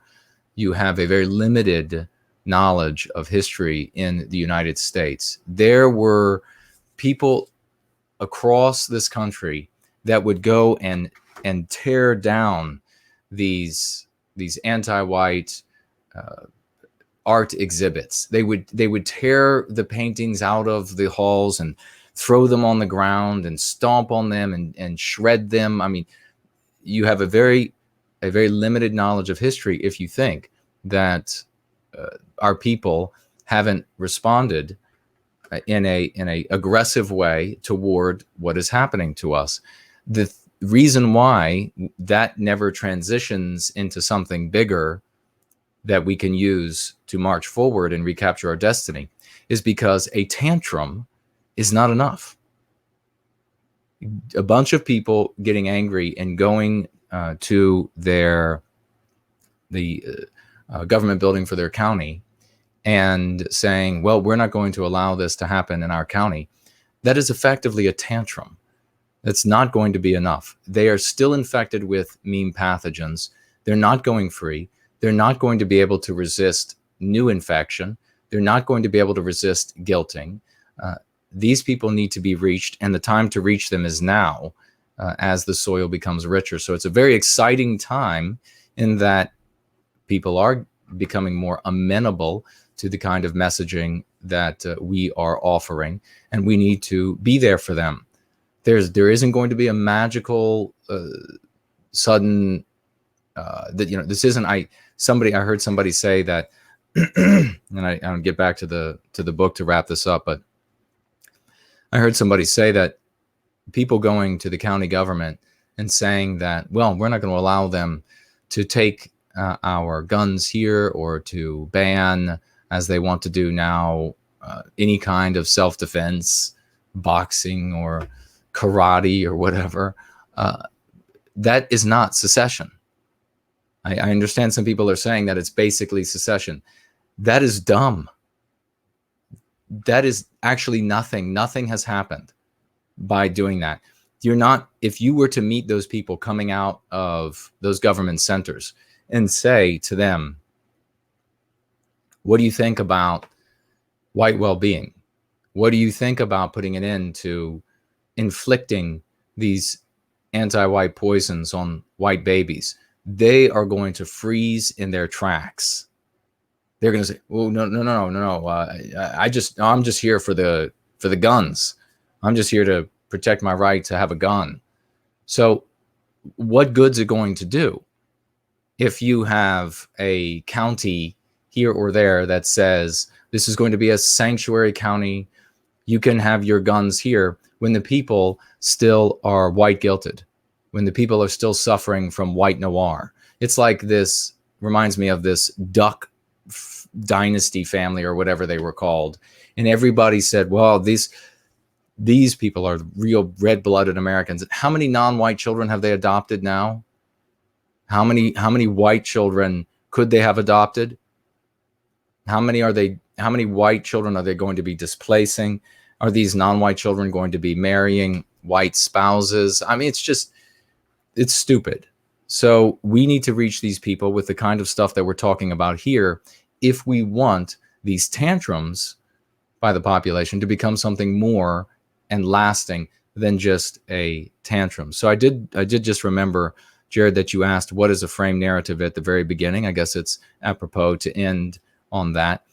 you have a very limited knowledge of history in the United States. There were people across this country that would go and tear down these anti-white art exhibits. They would tear the paintings out of the halls and throw them on the ground and stomp on them and shred them. I mean, you have a very limited knowledge of history if you think that our people haven't responded in a aggressive way toward what is happening to us. The reason why that never transitions into something bigger that we can use to march forward and recapture our destiny is because a tantrum is not enough. A bunch of people getting angry and going to the government building for their county and saying, well, we're not going to allow this to happen in our county. That is effectively a tantrum. That's not going to be enough. They are still infected with meme pathogens. They're not going free. They're not going to be able to resist new infection. They're not going to be able to resist guilting. These people need to be reached, and the time to reach them is now as the soil becomes richer. So it's a very exciting time in that people are becoming more amenable to the kind of messaging that we are offering, and we need to be there for them. There isn't going to be a magical sudden that this isn't. I heard somebody say that, and I'll get back to the book to wrap this up, but I heard somebody say that people going to the county government and saying that, well, we're not going to allow them to take our guns here or to ban, as they want to do now, any kind of self-defense, boxing or karate or whatever. That is not secession. I understand some people are saying that it's basically secession. That is dumb. That is actually nothing. Nothing has happened by doing that. If you were to meet those people coming out of those government centers and say to them, what do you think about white well-being? What do you think about putting an end to inflicting these anti-white poisons on white babies? They are going to freeze in their tracks. They're going to say, "Oh, no. I'm just here for the guns. I'm just here to protect my right to have a gun." So what good's it going to do if you have a county here or there that says this is going to be a sanctuary county, you can have your guns here, when the people still are white guilted, when the people are still suffering from white noir? It's like this reminds me of this Duck dynasty family or whatever they were called, and everybody said, well, these people are real red-blooded Americans. How many non-white children have they adopted now? How many white children could they have adopted? How many white children are they going to be displacing? Are these non-white children going to be marrying white spouses? I mean, it's stupid. So we need to reach these people with the kind of stuff that we're talking about here if we want these tantrums by the population to become something more and lasting than just a tantrum. So I did just remember, Jared, that you asked what is a frame narrative at the very beginning. I guess it's apropos to end on that.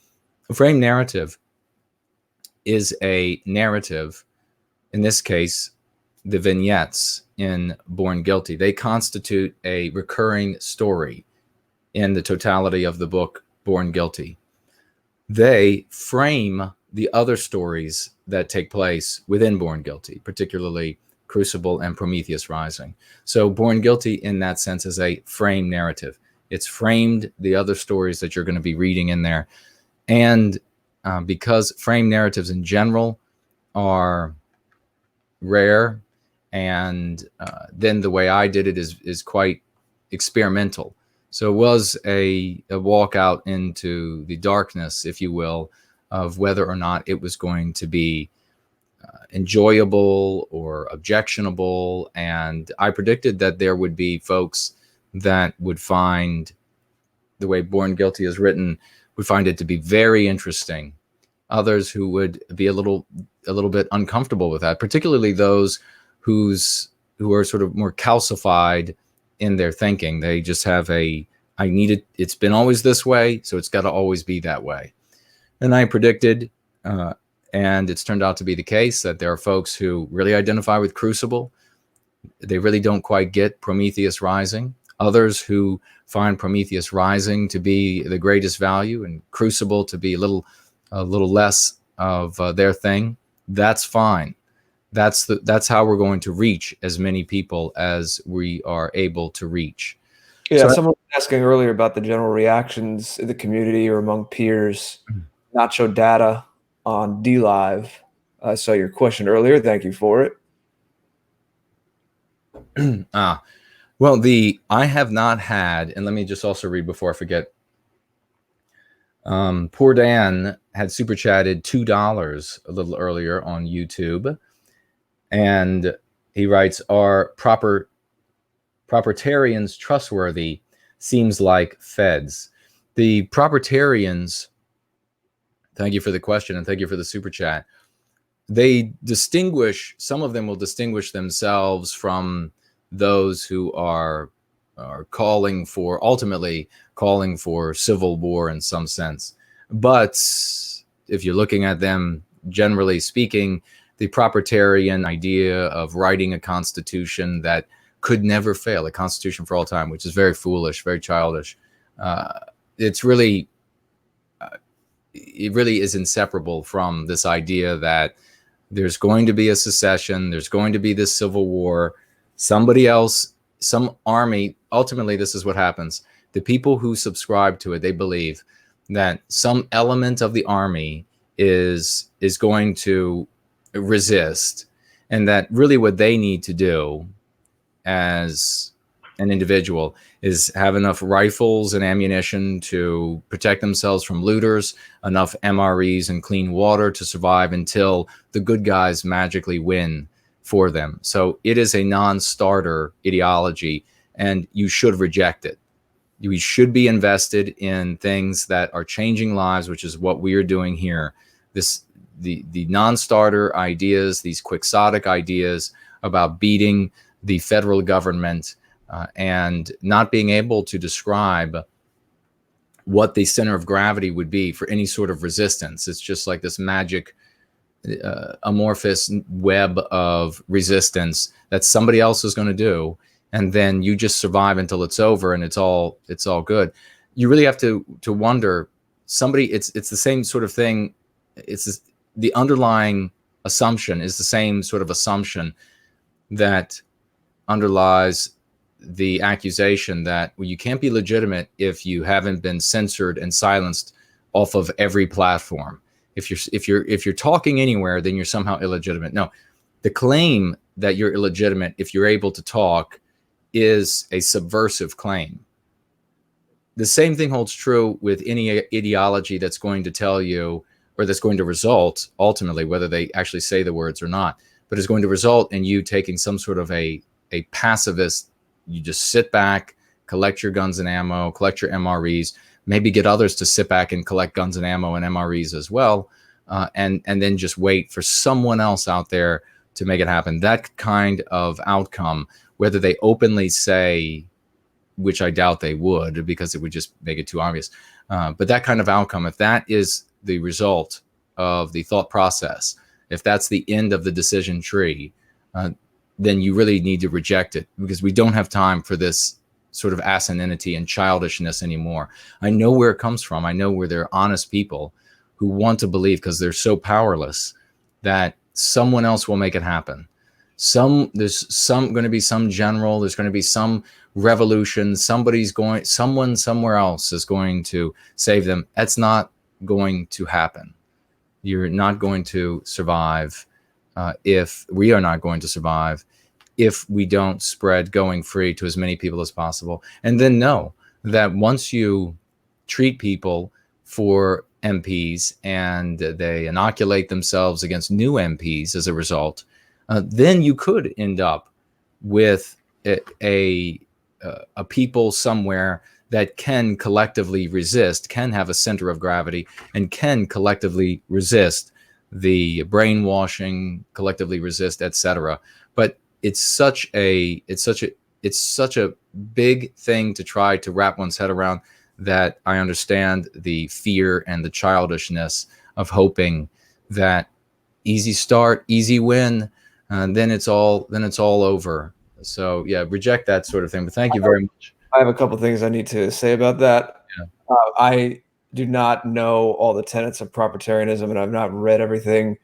A frame narrative is a narrative, in this case, the vignettes in Born Guilty. They constitute a recurring story in the totality of the book Born Guilty. They frame the other stories that take place within Born Guilty, particularly Crucible, and Prometheus Rising. So Born Guilty in that sense is a frame narrative. It's framed the other stories that you're going to be reading in there. And because frame narratives in general are rare, and then the way I did it is quite experimental. So it was a walk out into the darkness, if you will, of whether or not it was going to be enjoyable or objectionable. And I predicted that there would be folks that would find the way Born Guilty is written, would find it to be very interesting. Others who would be a little bit uncomfortable with that, particularly those who are sort of more calcified in their thinking. They just have it's been always this way, so it's got to always be that way. And I predicted, and it's turned out to be the case, that there are folks who really identify with Crucible. They really don't quite get Prometheus Rising. Others who find Prometheus Rising to be the greatest value and Crucible to be a little less of their thing. That's fine. That's how we're going to reach as many people as we are able to reach. Yeah, so someone was asking earlier about the general reactions in the community or among peers. Not show data on DLive. I saw your question earlier. Thank you for it. Well, I have not had, and let me just also read before I forget. Poor Dan had super chatted $2 a little earlier on YouTube, and he writes, "Are proprietarians trustworthy? Seems like feds." The proprietarians, thank you for the question and thank you for the super chat. They distinguish, some of them will distinguish themselves from those who are ultimately calling for civil war in some sense. But if you're looking at them, generally speaking, the proprietarian idea of writing a constitution that could never fail, a constitution for all time, which is very foolish, very childish. It really is inseparable from this idea that there's going to be a secession, there's going to be this civil war, somebody else, some army. Ultimately, this is what happens. The people who subscribe to it, they believe that some element of the army is going to resist, and that really what they need to do as an individual is have enough rifles and ammunition to protect themselves from looters, enough MREs and clean water to survive until the good guys magically win for them. So it is a non-starter ideology, and you should reject it. We should be invested in things that are changing lives, which is what we are doing here. The non-starter ideas, these quixotic ideas about beating the federal government and not being able to describe what the center of gravity would be for any sort of resistance. It's just like this magic amorphous web of resistance that somebody else is going to do, and then you just survive until it's over and it's all good. You really have to wonder, it's the same sort of thing. The underlying assumption is the same sort of assumption that underlies the accusation that, well, you can't be legitimate if you haven't been censored and silenced off of every platform. If you're talking anywhere, then you're somehow illegitimate. No, the claim that you're illegitimate if you're able to talk is a subversive claim. The same thing holds true with any ideology that's going to tell you, or that's going to result ultimately, whether they actually say the words or not, but is going to result in you taking some sort of a pacifist. You just sit back, collect your guns and ammo, collect your MREs, maybe get others to sit back and collect guns and ammo and MREs as well, and then just wait for someone else out there to make it happen. That kind of outcome, whether they openly say, which I doubt they would because it would just make it too obvious, but that kind of outcome, if that is the result of the thought process, if that's the end of the decision tree, then you really need to reject it, because we don't have time for this sort of asininity and childishness anymore. I know where it comes from. I know where there are honest people who want to believe, because they're so powerless, that someone else will make it happen. There's going to be some general, there's going to be some revolution, someone somewhere else is going to save them. That's not going to happen. You're not going to survive if we are not going to survive if we don't spread going free to as many people as possible. And then know that once you treat people for MPs and they inoculate themselves against new MPs as a result, then you could end up with a people somewhere that can collectively resist, can have a center of gravity, and can collectively resist the brainwashing, collectively resist, etc. But it's such a big thing to try to wrap one's head around, that I understand the fear and the childishness of hoping that easy start, easy win, then it's all over. So yeah, reject that sort of thing. But thank you very much. I have a couple things I need to say about that. Yeah. I do not know all the tenets of propertarianism, and I've not read everything.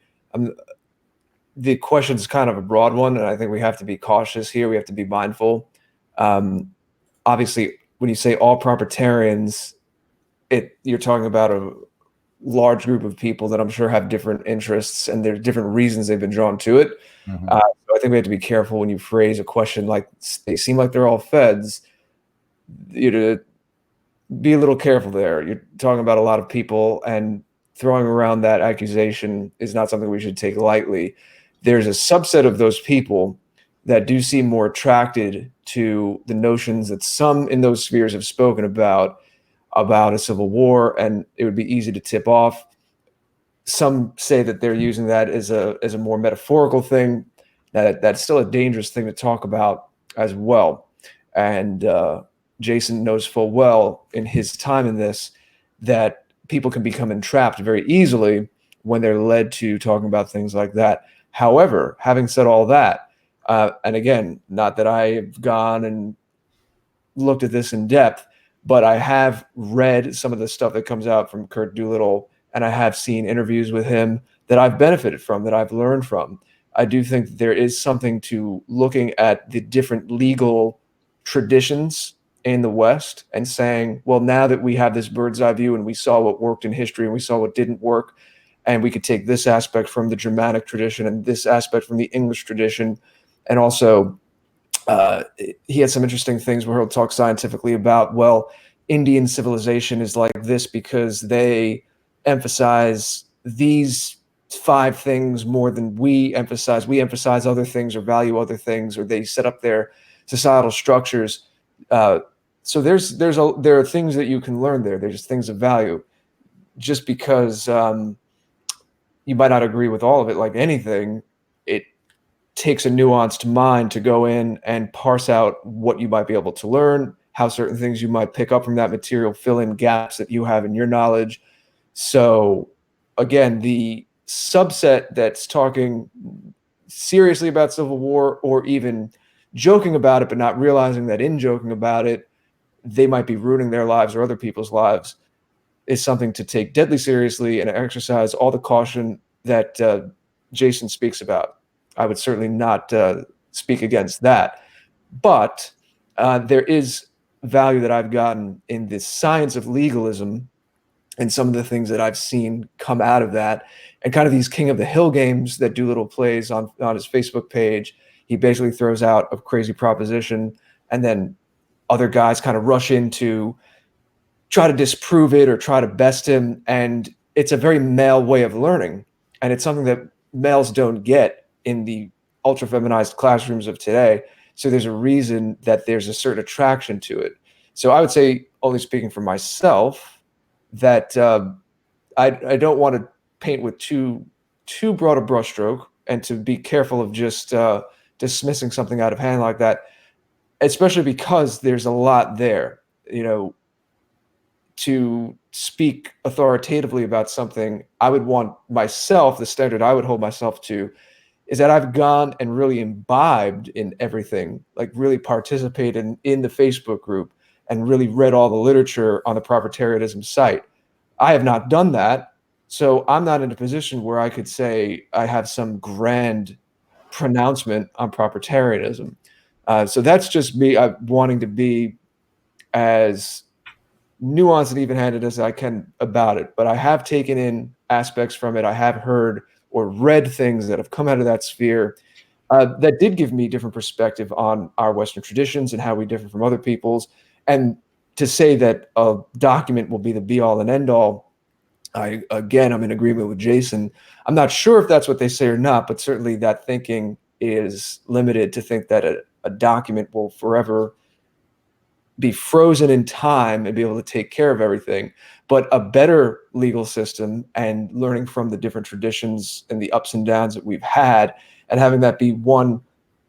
The question is kind of a broad one, and I think we have to be cautious here. We have to be mindful. Obviously, when you say all propertarians, you're talking about a large group of people that I'm sure have different interests, and there's different reasons they've been drawn to it. Mm-hmm. So I think we have to be careful when you phrase a question like they seem like they're all feds. You to be a little careful there. You're talking about a lot of people, and throwing around that accusation is not something we should take lightly. There's a subset of those people that do seem more attracted to the notions that some in those spheres have spoken about a civil war, and it would be easy to tip off. Some say that they're using that as a more metaphorical thing. That's still a dangerous thing to talk about as well. And Jason knows full well in his time in this that people can become entrapped very easily when they're led to talking about things like that. However, having said all that, and again, not that I've gone and looked at this in depth, but I have read some of the stuff that comes out from Kurt Doolittle, and I have seen interviews with him that I've benefited from, that I've learned from. I do think that there is something to looking at the different legal traditions in the West and saying, well, now that we have this bird's eye view and we saw what worked in history and we saw what didn't work, and we could take this aspect from the Germanic tradition and this aspect from the English tradition, and also he had some interesting things where he'll talk scientifically about, well, Indian civilization is like this because they emphasize these 5 things more than we emphasize. We emphasize other things or value other things, or they set up their societal structures. So there are things that you can learn there. There's things of value. Just because you might not agree with all of it, like anything, it takes a nuanced mind to go in and parse out what you might be able to learn, how certain things you might pick up from that material fill in gaps that you have in your knowledge. So again, the subset that's talking seriously about civil war, or even joking about it, but not realizing that in joking about it, they might be ruining their lives or other people's lives, is something to take deadly seriously and exercise all the caution that Jason speaks about. I would certainly not speak against that. But there is value that I've gotten in the science of legalism and some of the things that I've seen come out of that, and kind of these King of the Hill games that Doolittle plays on his Facebook page. He basically throws out a crazy proposition, and then other guys kind of rush in to try to disprove it or try to best him. And it's a very male way of learning. And it's something that males don't get in the ultra feminized classrooms of today. So there's a reason that there's a certain attraction to it. So I would say, only speaking for myself, that I don't want to paint with too broad a brushstroke, and to be careful of just dismissing something out of hand like that, especially because there's a lot there. To speak authoritatively about something, I would want myself, the standard I would hold myself to, is that I've gone and really imbibed in everything, like really participated in the Facebook group and really read all the literature on the proprietarianism site. I have not done that. So I'm not in a position where I could say I have some grand pronouncement on propertarianism. So that's just me wanting to be as nuanced and even-handed as I can about it. But I have taken in aspects from it. I have heard or read things that have come out of that sphere that did give me different perspective on our Western traditions and how we differ from other people's. And to say that a document will be the be-all and end-all, I'm in agreement with Jason. I'm not sure if that's what they say or not, but certainly that thinking is limited to think that a document will forever be frozen in time and be able to take care of everything. But a better legal system and learning from the different traditions and the ups and downs that we've had, and having that be one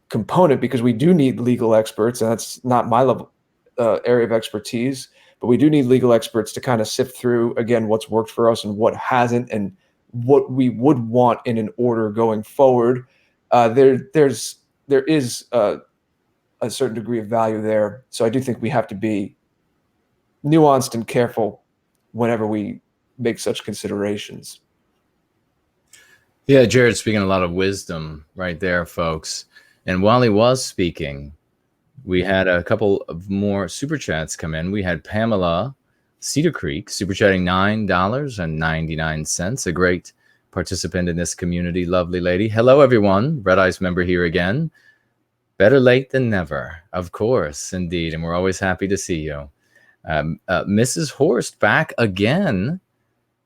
component, because we do need legal experts, and that's not my level area of expertise, but we do need legal experts to kind of sift through, again, what's worked for us and what hasn't, and what we would want in an order going forward. There is a certain degree of value there. So I do think we have to be nuanced and careful whenever we make such considerations. Yeah, Jared speaking a lot of wisdom right there, folks. And while he was speaking, we had a couple of more super chats come in. We had Pamela Cedar Creek super chatting $9.99. A great participant in this community, lovely lady. Hello, everyone. Red Eyes member here again. Better late than never, of course, indeed. And we're always happy to see you. Mrs. Horst back again.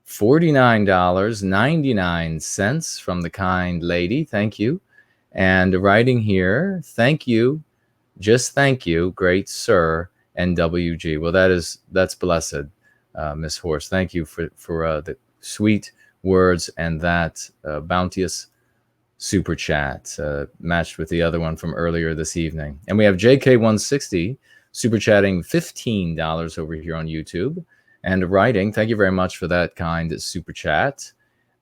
$49.99 from the kind lady. Thank you. And writing here, thank you. Just thank you, great sir, NWG. Well, that's blessed, Miss Horst. Thank you for the sweet words and that bounteous super chat matched with the other one from earlier this evening. And we have JK160 super chatting $15 over here on YouTube and writing, thank you very much for that kind super chat,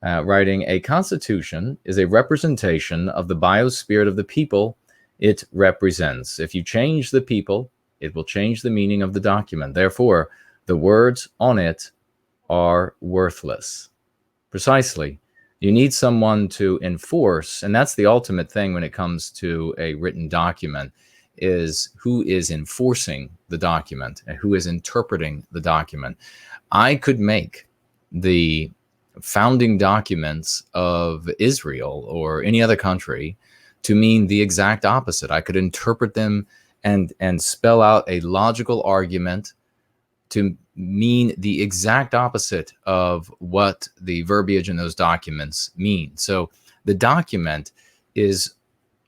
writing, a constitution is a representation of the biospirit of the people it represents. If you change the people, it will change the meaning of the document. Therefore, the words on it are worthless. Precisely. You need someone to enforce, and that's the ultimate thing when it comes to a written document, is who is enforcing the document and who is interpreting the document. I could make the founding documents of Israel or any other country to mean the exact opposite. I could interpret them and spell out a logical argument to mean the exact opposite of what the verbiage in those documents mean. So the document is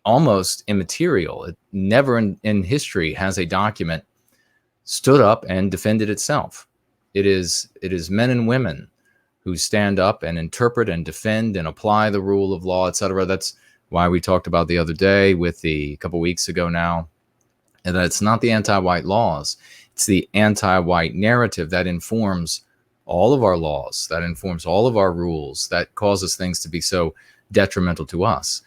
almost immaterial. It never in history has a document stood up and defended itself. It is men and women who stand up and interpret and defend and apply the rule of law, etc. That's why we talked about the other day with a couple weeks ago now, and that it's not the anti-white laws. It's the anti-white narrative that informs all of our laws, that informs all of our rules, that causes things to be so detrimental to us.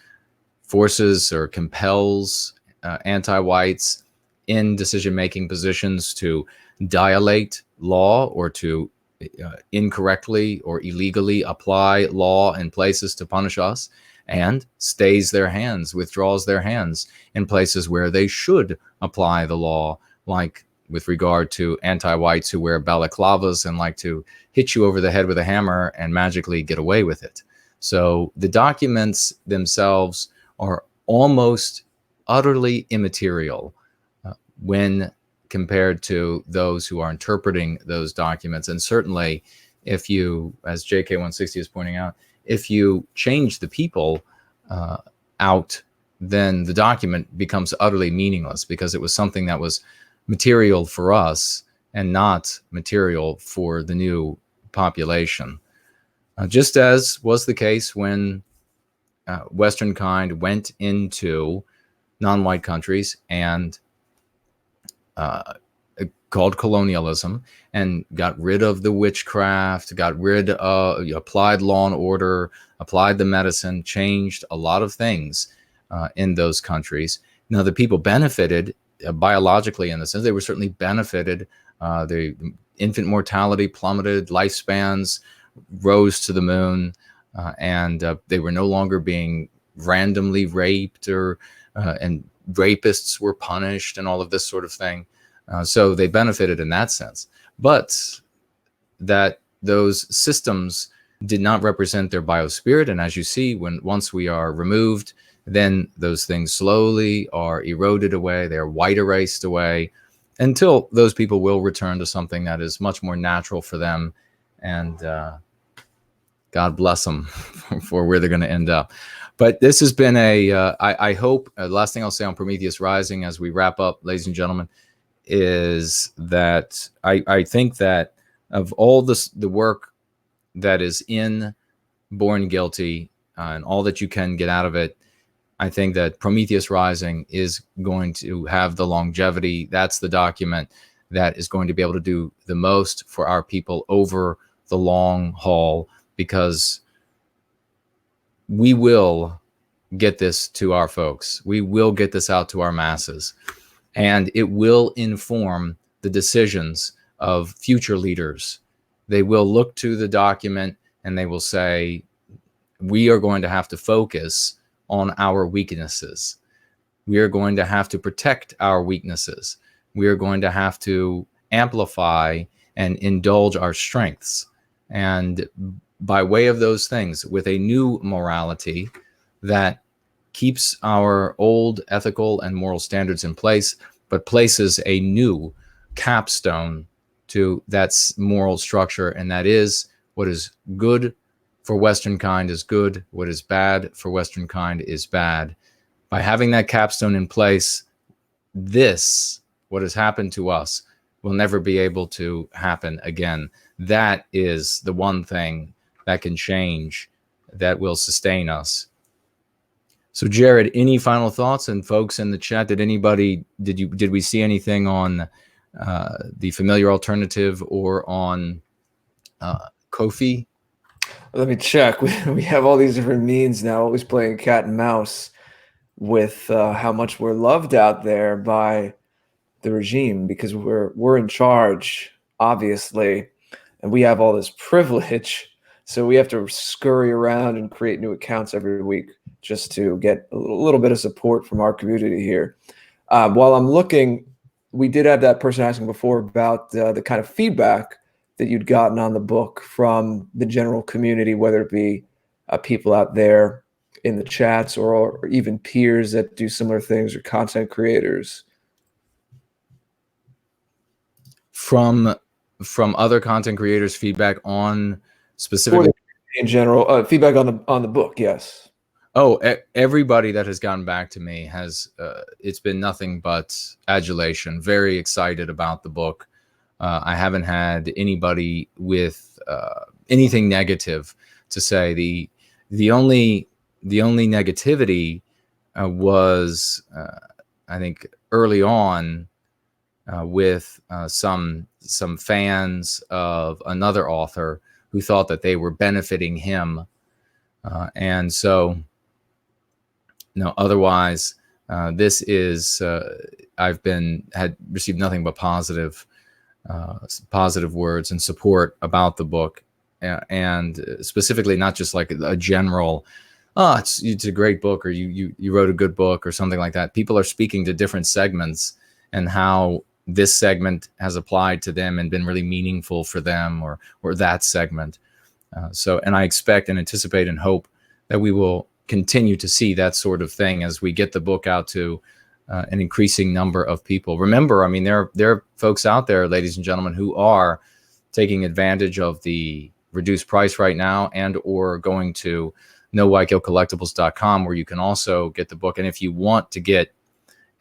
Forces or compels anti-whites in decision-making positions to dilate law or to incorrectly or illegally apply law in places to punish us, and stays their hands, withdraws their hands in places where they should apply the law, like with regard to anti-whites who wear balaclavas and like to hit you over the head with a hammer and magically get away with it. So the documents themselves are almost utterly immaterial when compared to those who are interpreting those documents. And certainly if you, as JK160 is pointing out, if you change the people out, then the document becomes utterly meaningless because it was something that was material for us and not material for the new population. Just as was the case when Western kind went into non-white countries and called colonialism and got rid of the witchcraft, got rid of, applied law and order, applied the medicine, changed a lot of things in those countries. Now, the people benefited biologically in the sense they were certainly benefited. The infant mortality plummeted, lifespans rose to the moon, and they were no longer being randomly raped, or and rapists were punished and all of this sort of thing. So they benefited in that sense. But that those systems did not represent their biospirit. And as you see, once we are removed, then those things slowly are eroded away. They are white erased away until those people will return to something that is much more natural for them. And God bless them for where they're going to end up. But this has been I hope, last thing I'll say on Prometheus Rising as we wrap up, ladies and gentlemen, is that I think that of all the work that is in Born Guilty and all that you can get out of it, I think that Prometheus Rising is going to have the longevity. That's the document that is going to be able to do the most for our people over the long haul, because we will get this to our folks. We will get this out to our masses, and it will inform the decisions of future leaders. They will look to the document and they will say, we are going to have to focus on our weaknesses. We are going to have to protect our weaknesses. We are going to have to amplify and indulge our strengths. And by way of those things, with a new morality that keeps our old ethical and moral standards in place, but places a new capstone to that moral structure, and that is, what is good for Western kind is good, what is bad for Western kind is bad. By having that capstone in place, what has happened to us, will never be able to happen again. That is the one thing that can change, that will sustain us. So Jared, any final thoughts? And folks in the chat, did we see anything on the familiar alternative or on Ko-fi? Let me check. We have all these different means now, always playing cat and mouse with how much we're loved out there by the regime, because we're in charge, obviously, and we have all this privilege. So we have to scurry around and create new accounts every week just to get a little bit of support from our community here. While I'm looking, we did have that person asking before about the kind of feedback that you'd gotten on the book from the general community, whether it be people out there in the chats or even peers that do similar things or content creators. From other content creators, feedback on specifically in general, feedback on the book. Yes. Oh, everybody that has gotten back to me has, it's been nothing but adulation. Very excited about the book. I haven't had anybody with anything negative to say. The only negativity was, I think, early on with some fans of another author who thought that they were benefiting him, and so. No, otherwise, this is, had received nothing but positive words and support about the book, and specifically not just like a general, it's a great book, or you wrote a good book or something like that. People are speaking to different segments and how this segment has applied to them and been really meaningful for them, or that segment. And I expect and anticipate and hope that we will continue to see that sort of thing as we get the book out to an increasing number of people. Remember, I mean, there are folks out there, ladies and gentlemen, who are taking advantage of the reduced price right now, and or going to NoWhiteGuiltCollectibles.com, where you can also get the book. And if you want to get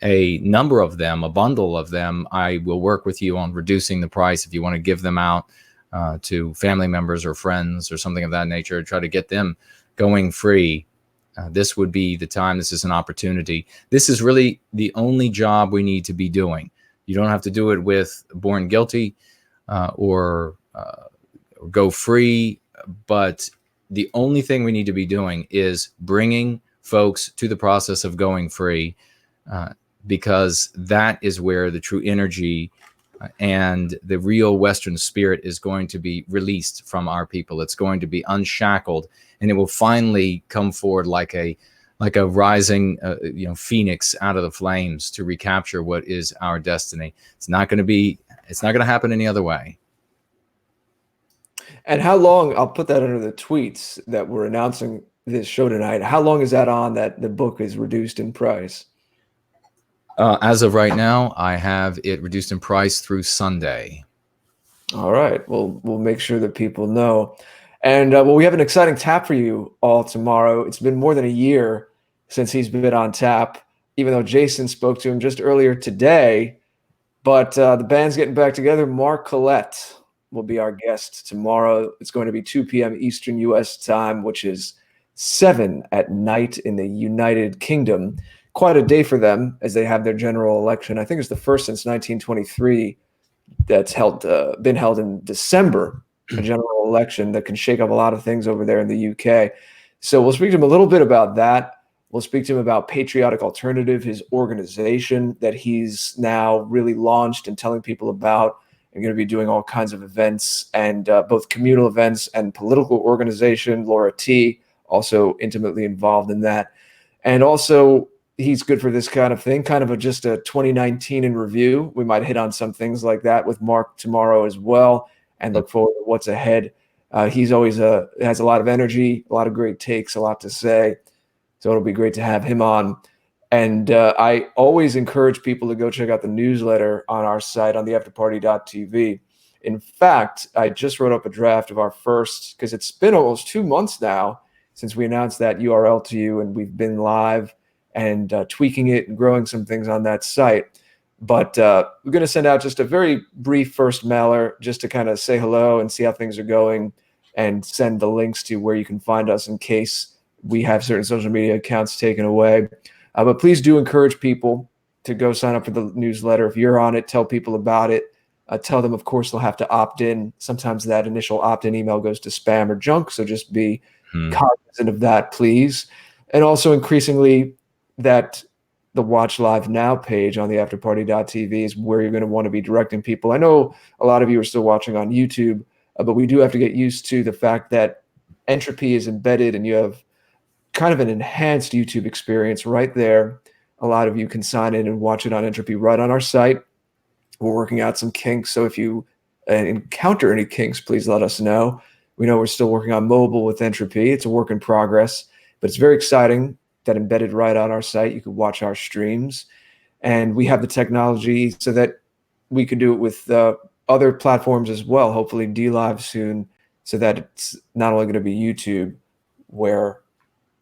a number of them, a bundle of them, I will work with you on reducing the price. If you want to give them out to family members or friends or something of that nature, try to get them going free. This would be the time. This is an opportunity. This is really the only job we need to be doing. You don't have to do it with Born Guilty or go free, but the only thing we need to be doing is bringing folks to the process of going free, because that is where the true energy and the real Western spirit is going to be released from our people. It's going to be unshackled, and it will finally come forward like like a rising, phoenix out of the flames to recapture what is our destiny. It's not going to happen any other way. And how long, I'll put that under the tweets that we're announcing this show tonight. How long is that on that the book is reduced in price? As of right now, I have it reduced in price through Sunday. All right. Well, we'll make sure that people know. And we have an exciting tap for you all tomorrow. It's been more than a year since he's been on tap, even though Jason spoke to him just earlier today. But the band's getting back together. Mark Collette will be our guest tomorrow. It's going to be 2 p.m. Eastern U.S. time, which is 7 at night in the United Kingdom. Quite a day for them as they have their general election. I think it's the first since 1923 that's been held in December, a general election that can shake up a lot of things over there in the UK. So we'll speak to him a little bit about that. We'll speak to him about Patriotic Alternative, his organization that he's now really launched and telling people about. We're going to be doing all kinds of events, and both communal events and political organization. Laura T. also intimately involved in that. And also, he's good for this kind of thing, kind of just a 2019 in review. We might hit on some things like that with Mark tomorrow as well, and look forward to what's ahead. He's always has a lot of energy, a lot of great takes, a lot to say. So it'll be great to have him on. And I always encourage people to go check out the newsletter on our site on theafterparty.tv. In fact, I just wrote up a draft of our first, because it's been almost 2 months now since we announced that URL to you, and we've been live and tweaking it and growing some things on that site. But we're going to send out just a very brief first mailer just to kind of say hello and see how things are going, and send the links to where you can find us in case we have certain social media accounts taken away. But please do encourage people to go sign up for the newsletter. If you're on it, tell people about it. Tell them, of course, they'll have to opt in. Sometimes that initial opt-in email goes to spam or junk, so just be cognizant of that, please. And also, increasingly, that the Watch Live Now page on the afterparty.tv is where you're going to want to be directing people. I know a lot of you are still watching on YouTube, but we do have to get used to the fact that Entropy is embedded, and you have kind of an enhanced YouTube experience right there. A lot of you can sign in and watch it on Entropy right on our site. We're working out some kinks, so if you encounter any kinks, please let us know. We know we're still working on mobile with Entropy. It's a work in progress, but it's very exciting that embedded right on our site, you could watch our streams. And we have the technology so that we could do it with other platforms as well, hopefully DLive soon, so that it's not only going to be YouTube where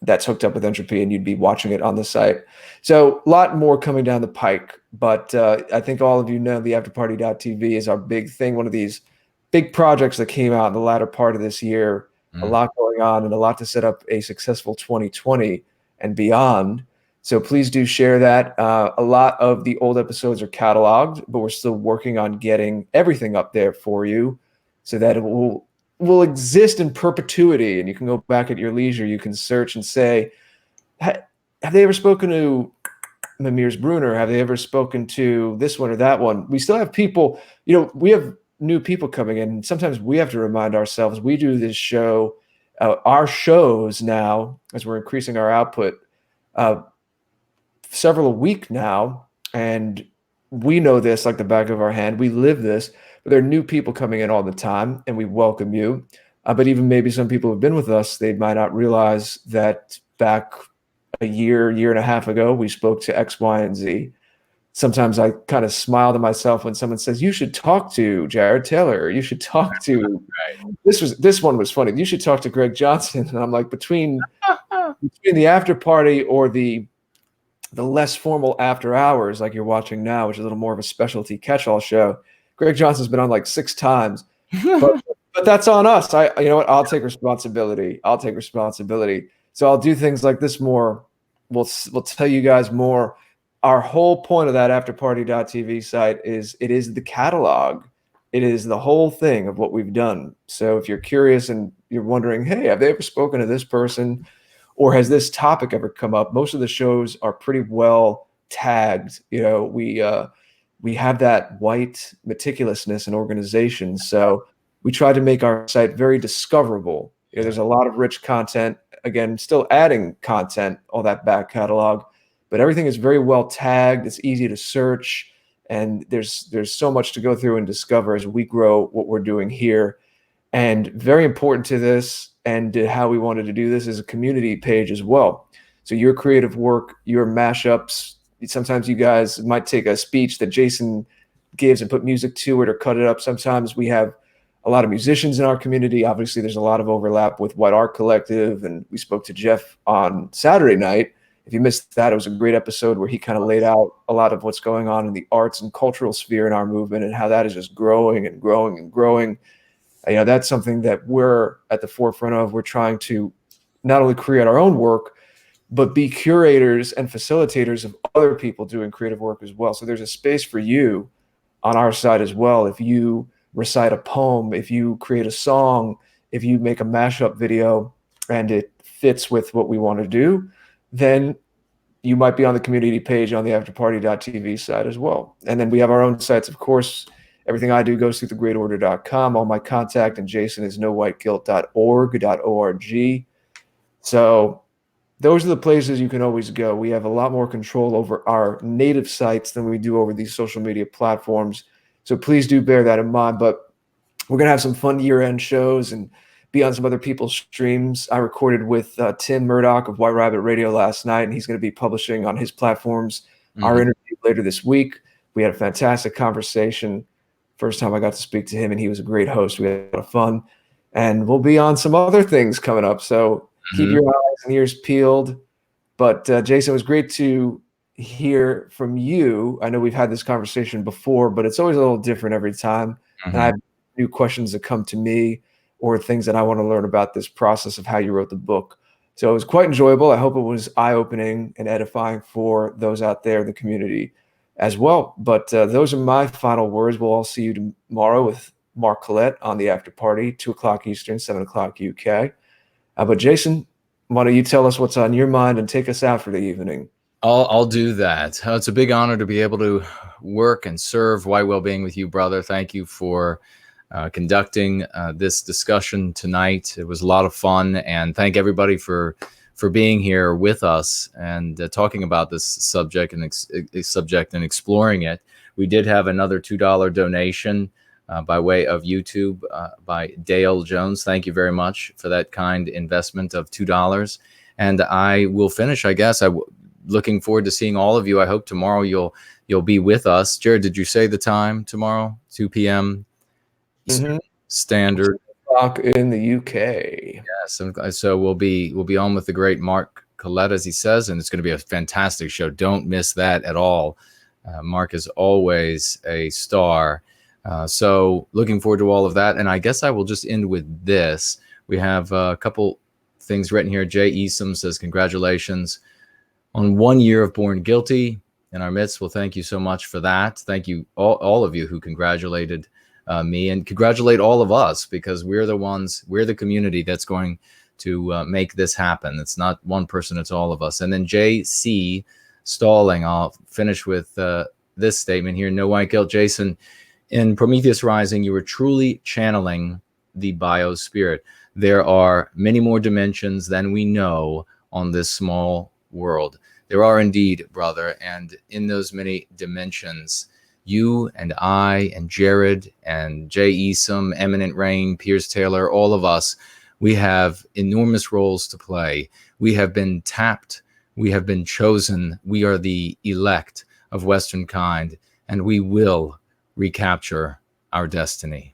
that's hooked up with Entropy and you'd be watching it on the site. So a lot more coming down the pike, but I think all of you know the afterparty.tv is our big thing, one of these big projects that came out in the latter part of this year, a lot going on and a lot to set up a successful 2020 and beyond. So please do share that. A lot of the old episodes are cataloged, but we're still working on getting everything up there for you so that it will exist in perpetuity, and you can go back at your leisure. You can search and say, have they ever spoken to Mamirs Bruner? Have they ever spoken to this one or that one? We still have people, we have new people coming in. Sometimes we have to remind ourselves, we do this show, our shows now, as we're increasing our output, several a week now, and we know this like the back of our hand. We live this, but there are new people coming in all the time, and we welcome you. But even maybe some people who have been with us, they might not realize that back a year and a half ago, we spoke to X, Y, and Z. Sometimes I kind of smile to myself when someone says, you should talk to Jared Taylor. You should talk to this one was funny. You should talk to Greg Johnson. And I'm like, between the after party or the less formal after hours, like you're watching now, which is a little more of a specialty catch-all show, Greg Johnson's been on like 6 times. But that's on us. You know what? I'll take responsibility. So I'll do things like this more. We'll tell you guys more. Our whole point of that afterparty.tv site is it is the catalog. It is the whole thing of what we've done. So if you're curious and you're wondering, hey, have they ever spoken to this person? Or has this topic ever come up? Most of the shows are pretty well tagged. We have that white meticulousness and organization. So we try to make our site very discoverable There's a lot of rich content. Again, still adding content, all that back catalog, but everything is very well tagged. It's easy to search, and there's so much to go through and discover as we grow what we're doing here. And very important to this and to how we wanted to do this is a community page as well. So your creative work, your mashups, sometimes you guys might take a speech that Jason gives and put music to it or cut it up. Sometimes we have a lot of musicians in our community. Obviously, there's a lot of overlap with White Art Collective, and we spoke to Jeff on Saturday night. If you missed that, it was a great episode where he kind of laid out a lot of what's going on in the arts and cultural sphere in our movement and how that is just growing and growing and growing. That's something that we're at the forefront of. We're trying to not only create our own work, but be curators and facilitators of other people doing creative work as well. So there's a space for you on our side as well. If you recite a poem, if you create a song, if you make a mashup video and it fits with what we want to do, then you might be on the community page on the afterparty.tv side as well. And then we have our own sites, of course. Everything I do goes through thegreatorder.com. All my contact and Jason is nowhiteguilt.org. So those are the places you can always go. We have a lot more control over our native sites than we do over these social media platforms. So please do bear that in mind. But we're going to have some fun year-end shows and be on some other people's streams. I recorded with Tim Murdoch of White Rabbit Radio last night, and he's going to be publishing on his platforms our interview later this week. We had a fantastic conversation. First time I got to speak to him, and he was a great host. We had a lot of fun. And we'll be on some other things coming up. So keep your eyes and ears peeled. But Jason, it was great to hear from you. I know we've had this conversation before, but it's always a little different every time. And I have new questions that come to me or things that I want to learn about this process of how you wrote the book. So it was quite enjoyable. I hope it was eye-opening and edifying for those out there in the community as well. But those are my final words. We'll all see you tomorrow with Mark Collette on the after party, 2:00 Eastern, 7:00 UK. But Jason, why don't you tell us what's on your mind and take us out for the evening? I'll do that. It's a big honor to be able to work and serve White Wellbeing with you, brother. Thank you for conducting this discussion tonight. It was a lot of fun, and thank everybody for being here with us and talking about this subject and exploring it. We did have another $2 donation by way of YouTube by Dale Jones. Thank you very much for that kind investment of $2. And I will finish, I guess. Looking forward to seeing all of you. I hope tomorrow you'll be with us. Jared, did you say the time tomorrow? 2 p.m. Eastern Standard. In the UK. Yes, so we'll be on with the great Mark Collette, as he says, and it's going to be a fantastic show. Don't miss that at all. Mark is always a star. So looking forward to all of that. And I guess I will just end with this. We have a couple things written here. Jay Esom says, congratulations on 1 year of Born Guilty in our midst. Well, thank you so much for that. Thank you, all of you who congratulated me, and congratulate all of us, because we're the community that's going to make this happen. It's not one person, it's all of us. And then J.C. Stalling, I'll finish with this statement here. No white guilt. Jason, in Prometheus Rising, you were truly channeling the biospirit. There are many more dimensions than we know on this small world. There are indeed, brother, and in those many dimensions, you and I and Jared and Jay Esom, Eminent Rain, Piers Taylor, all of us, we have enormous roles to play. We have been tapped. We have been chosen. We are the elect of Western kind, and we will recapture our destiny.